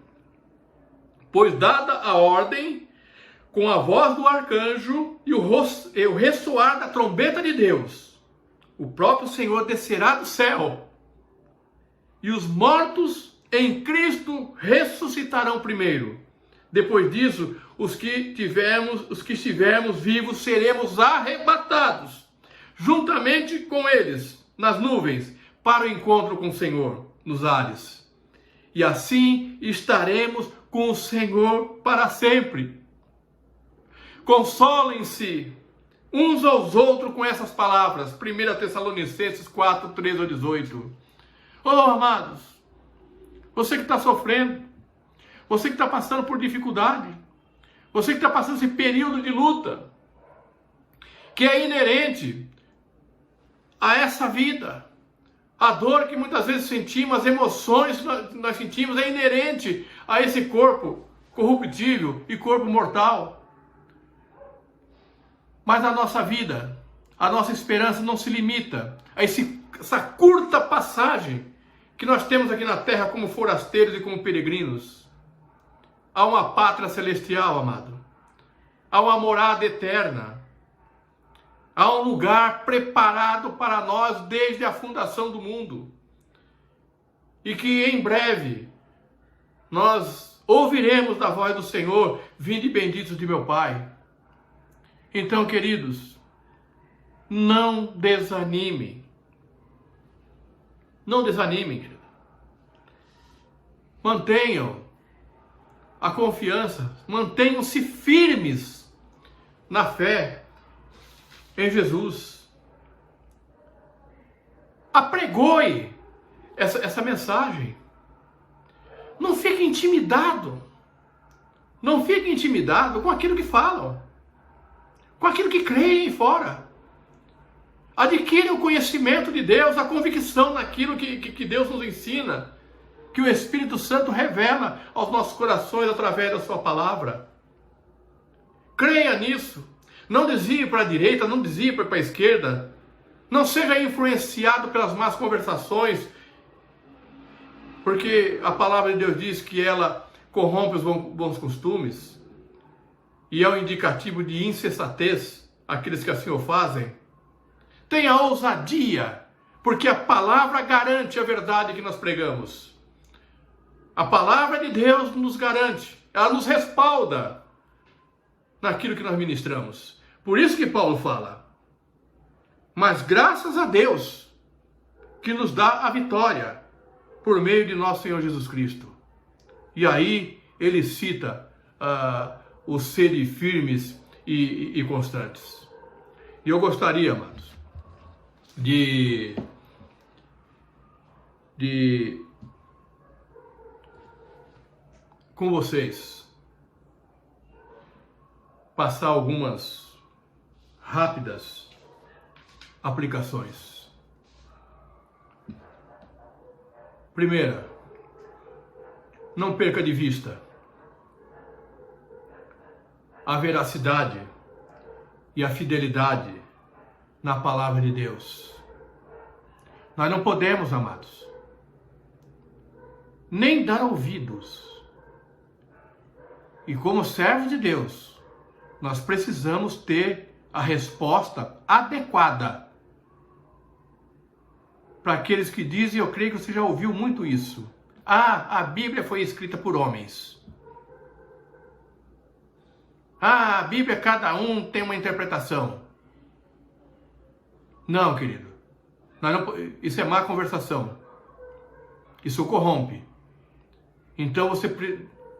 Pois dada a ordem, com a voz do arcanjo e o ressoar da trombeta de Deus, o próprio Senhor descerá do céu, e os mortos em Cristo ressuscitarão primeiro. Depois disso, os que estivermos vivos seremos arrebatados, juntamente com eles, nas nuvens, para o encontro com o Senhor, nos ares. E assim estaremos com o Senhor para sempre. Consolem-se uns aos outros com essas palavras. 1 Tessalonicenses 4, 13 a 18. Oh, amados, você que está sofrendo, você que está passando por dificuldade, você que está passando esse período de luta, que é inerente a essa vida, a dor que muitas vezes sentimos, as emoções que nós sentimos, é inerente a esse corpo corruptível e corpo mortal. Mas a nossa vida, a nossa esperança não se limita a essa curta passagem que nós temos aqui na terra como forasteiros e como peregrinos. Há uma pátria celestial, amado. Há uma morada eterna. Há um lugar preparado para nós desde a fundação do mundo. E que em breve nós ouviremos da voz do Senhor: vinde benditos de meu Pai. Então, queridos, não desanime. Não desanimem, querido. Mantenham a confiança, mantenham-se firmes na fé em Jesus. Apregoe essa mensagem. Não fique intimidado. Não fique intimidado com aquilo que falam, com aquilo que creem fora. Adquire o conhecimento de Deus, a convicção naquilo que Deus nos ensina, que o Espírito Santo revela aos nossos corações através da sua palavra. Creia nisso. Não desvie para a direita, não desvie para a esquerda. Não seja influenciado pelas más conversações, porque a palavra de Deus diz que ela corrompe os bons costumes e é um indicativo de insensatez aqueles que assim o fazem. Tenha ousadia, porque a palavra garante a verdade que nós pregamos. A palavra de Deus nos garante, ela nos respalda naquilo que nós ministramos. Por isso que Paulo fala: mas graças a Deus que nos dá a vitória por meio de nosso Senhor Jesus Cristo. E aí ele cita os serem firmes e constantes. E eu gostaria, amados, de com vocês passar algumas rápidas aplicações. Primeira, não perca de vista a veracidade e a fidelidade na palavra de Deus. Nós não podemos, amados, nem dar ouvidos. E como servos de Deus, nós precisamos ter a resposta adequada para aqueles que dizem, eu creio que você já ouviu muito isso. Ah, a Bíblia foi escrita por homens. Ah, a Bíblia, cada um tem uma interpretação. Não, querido. Isso é má conversação. Isso corrompe. Então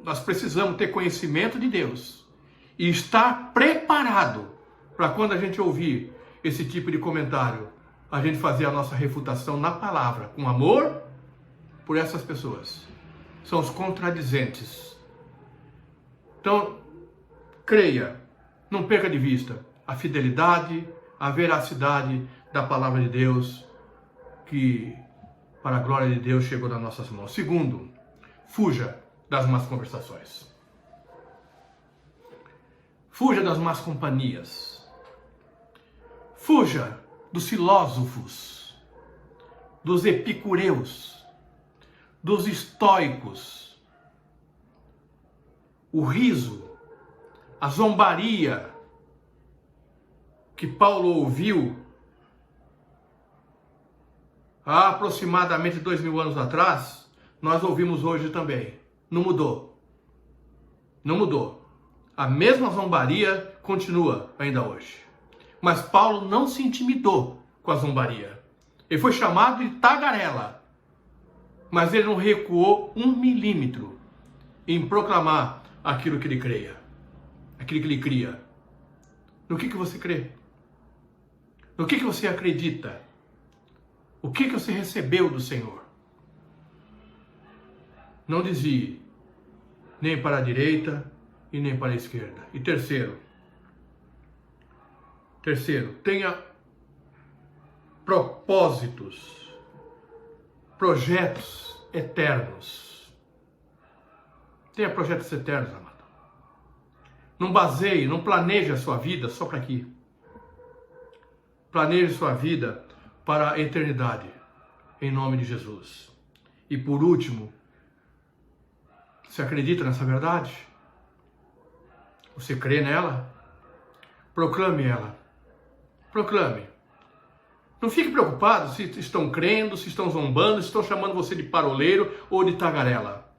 nós precisamos ter conhecimento de Deus e estar preparado para quando a gente ouvir esse tipo de comentário, a gente fazer a nossa refutação na palavra, com amor por essas pessoas. São os contradizentes. Então, creia, não perca de vista a fidelidade, a veracidade da palavra de Deus, que, para a glória de Deus, chegou nas nossas mãos. Segundo, fuja das más conversações. Fuja das más companhias. Fuja dos filósofos, dos epicureus, dos estoicos. O riso, a zombaria que Paulo ouviu há aproximadamente 2000 anos atrás, nós ouvimos hoje também. Não mudou. Não mudou. A mesma zombaria continua ainda hoje. Mas Paulo não se intimidou com a zombaria. Ele foi chamado de tagarela. Mas ele não recuou 1 milímetro em proclamar aquilo que ele creia. Aquilo que ele cria. No que você crê? No que você acredita? O que você recebeu do Senhor? Não desvie nem para a direita e nem para a esquerda. E terceiro, tenha propósitos, projetos eternos. Tenha projetos eternos, amado. Não baseie, não planeje a sua vida só para aqui. Planeje sua vida para a eternidade, em nome de Jesus. E por último, você acredita nessa verdade? Você crê nela? Proclame ela. Proclame. Não fique preocupado se estão crendo, se estão zombando, se estão chamando você de paroleiro ou de tagarela.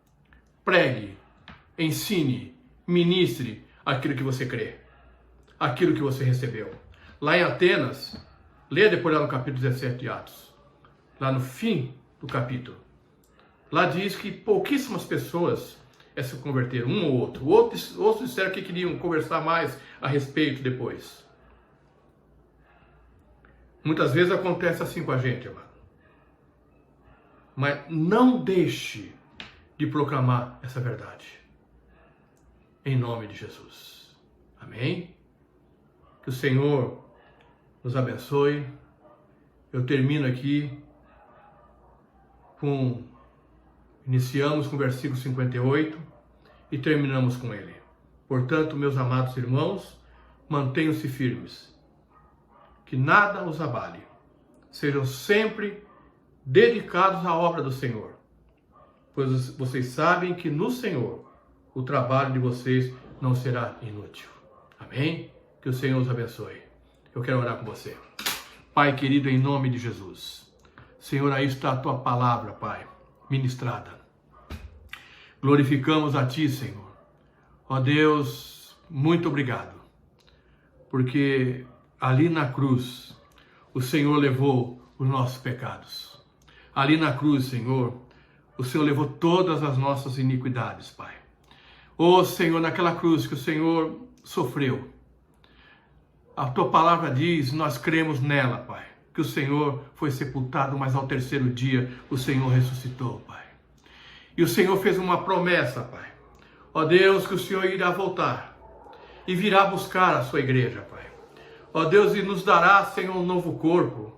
Pregue, ensine, ministre aquilo que você crê, aquilo que você recebeu. Lá em Atenas, leia depois lá no capítulo 17 de Atos, lá no fim do capítulo. Lá diz que pouquíssimas pessoas se converteram, um ou outro. Outros disseram que queriam conversar mais a respeito depois. Muitas vezes acontece assim com a gente, amado. Mas não deixe de proclamar essa verdade. Em nome de Jesus. Amém? Que o Senhor nos abençoe. Eu termino aqui iniciamos com o versículo 58 e terminamos com ele. Portanto, meus amados irmãos, mantenham-se firmes, que nada os abale. Sejam sempre dedicados à obra do Senhor, pois vocês sabem que no Senhor o trabalho de vocês não será inútil. Amém? Que o Senhor os abençoe. Eu quero orar com você. Pai querido, em nome de Jesus. Senhor, aí está a tua palavra, Pai, ministrada. Glorificamos a Ti, Senhor. Ó Deus, muito obrigado, porque ali na cruz o Senhor levou os nossos pecados. Ali na cruz, Senhor, o Senhor levou todas as nossas iniquidades, Pai. Ó Senhor, naquela cruz que o Senhor sofreu, a Tua palavra diz, nós cremos nela, Pai, que o Senhor foi sepultado, mas ao terceiro dia o Senhor ressuscitou, Pai. E o Senhor fez uma promessa, Pai. Ó Deus, que o Senhor irá voltar e virá buscar a sua igreja, Pai. Ó Deus, e nos dará, Senhor, um novo corpo.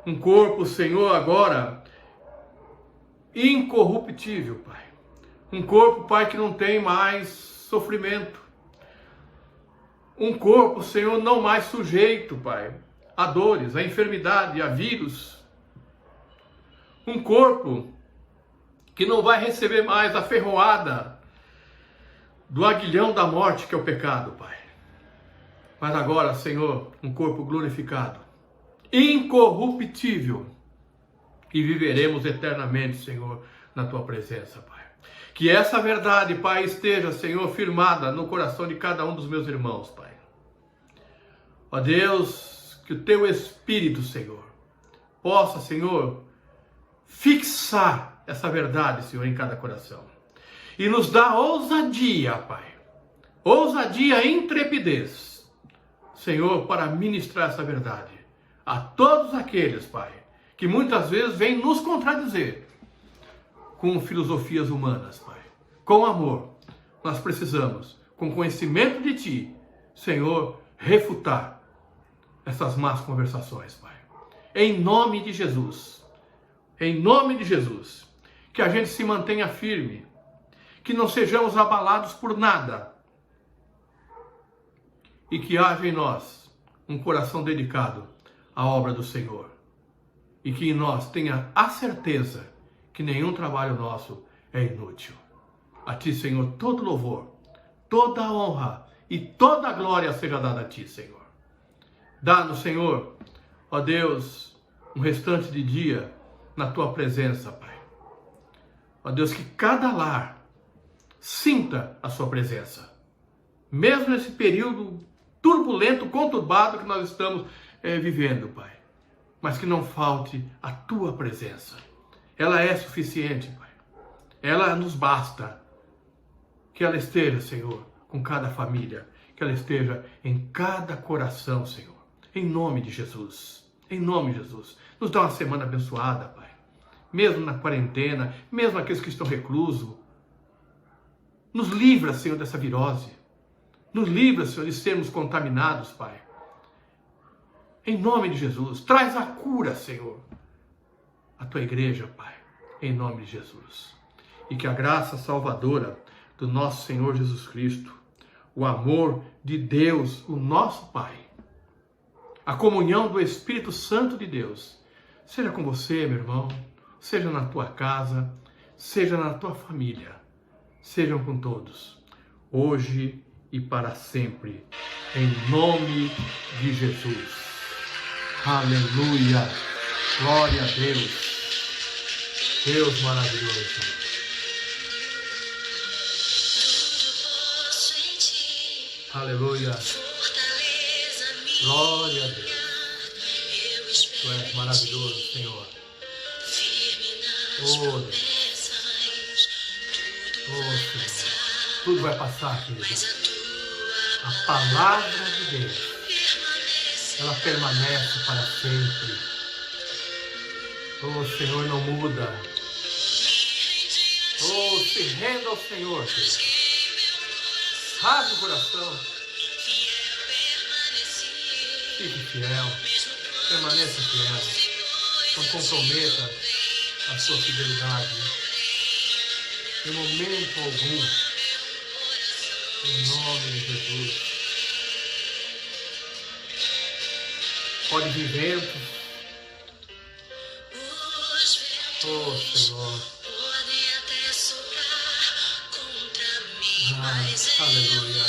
Um corpo, Senhor, agora incorruptível, Pai. Um corpo, Pai, que não tem mais sofrimento. Um corpo, Senhor, não mais sujeito, Pai, a dores, a enfermidade, a vírus. Um corpo que não vai receber mais a ferroada do aguilhão da morte, que é o pecado, Pai. Mas agora, Senhor, um corpo glorificado, incorruptível, e viveremos eternamente, Senhor, na Tua presença, Pai. Que essa verdade, Pai, esteja, Senhor, firmada no coração de cada um dos meus irmãos, Pai. Ó Deus, que o Teu Espírito, Senhor, possa, Senhor, fixar essa verdade, Senhor, em cada coração. E nos dá ousadia, Pai. Ousadia e intrepidez, Senhor, para ministrar essa verdade a todos aqueles, Pai, que muitas vezes vêm nos contradizer com filosofias humanas, Pai. Com amor, nós precisamos, com conhecimento de Ti, Senhor, refutar essas más conversações, Pai. Em nome de Jesus, que a gente se mantenha firme, que não sejamos abalados por nada, e que haja em nós um coração dedicado à obra do Senhor, e que em nós tenha a certeza que nenhum trabalho nosso é inútil. A Ti, Senhor, todo louvor, toda honra e toda glória seja dada a Ti, Senhor. Dá-nos, Senhor, ó Deus, um restante de dia na Tua presença, Pai. Ó Deus, que cada lar sinta a Sua presença, mesmo nesse período turbulento, conturbado que nós estamos vivendo, Pai. Mas que não falte a Tua presença. Ela é suficiente, Pai. Ela nos basta. Que ela esteja, Senhor, com cada família. Que ela esteja em cada coração, Senhor. Em nome de Jesus. Em nome de Jesus. Nos dá uma semana abençoada, Pai. Mesmo na quarentena, mesmo aqueles que estão reclusos. Nos livra, Senhor, dessa virose. Nos livra, Senhor, de sermos contaminados, Pai. Em nome de Jesus, traz a cura, Senhor, à Tua igreja, Pai. Em nome de Jesus. E que a graça salvadora do nosso Senhor Jesus Cristo, o amor de Deus, o nosso Pai, a comunhão do Espírito Santo de Deus, seja com você, meu irmão, seja na tua casa, seja na tua família, sejam com todos, hoje e para sempre, em nome de Jesus. Aleluia, glória a Deus, Deus maravilhoso. Aleluia, glória a Deus, Tu és maravilhoso, Senhor. Oh, Deus. Oh, Senhor, tudo vai passar, querido. A palavra de Deus, ela permanece para sempre. Oh, Senhor, não muda. Oh, se renda ao Senhor, Deus. Rasgue o coração. Fique fiel. Permaneça fiel. Não comprometa a sua fidelidade em momento algum. Em nome de Jesus. Pode vir ventos. Oh, Senhor. Aleluia.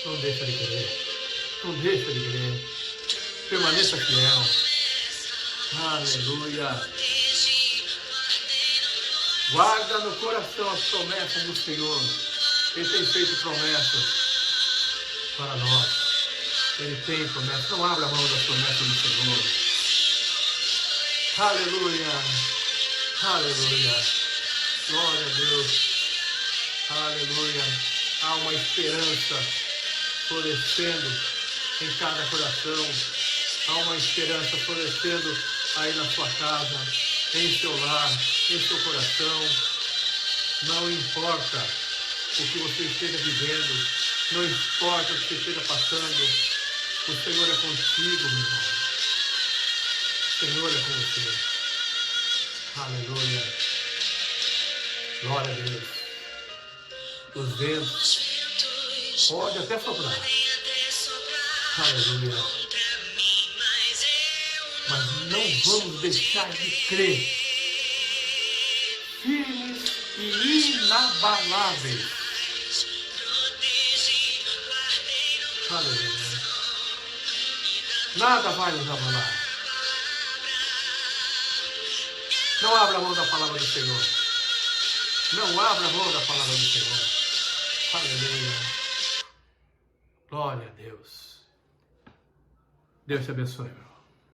Não deixa de crer. Não deixa de crer. Permaneça fiel. Aleluia. Guarda no coração as promessas do Senhor. Ele tem feito promessas para nós. Ele tem promessas. Não abra a mão das promessas do Senhor. Aleluia. Aleluia. Glória a Deus. Aleluia. Há uma esperança florescendo em cada coração. Há uma esperança florescendo aí na sua casa, em seu lar, em seu coração. Não importa o que você esteja vivendo, não importa o que você esteja passando, o Senhor é contigo, meu irmão. O Senhor é com você. Aleluia. Glória a Deus. Os ventos pode até soprar. Aleluia. Mas não vamos deixar de crer. Firmes e inabaláveis. Aleluia. Nada vai nos abalar. Não abra a mão da palavra do Senhor. Não abra a mão da palavra do Senhor. Aleluia. Glória a Deus. Deus te abençoe, meu irmão.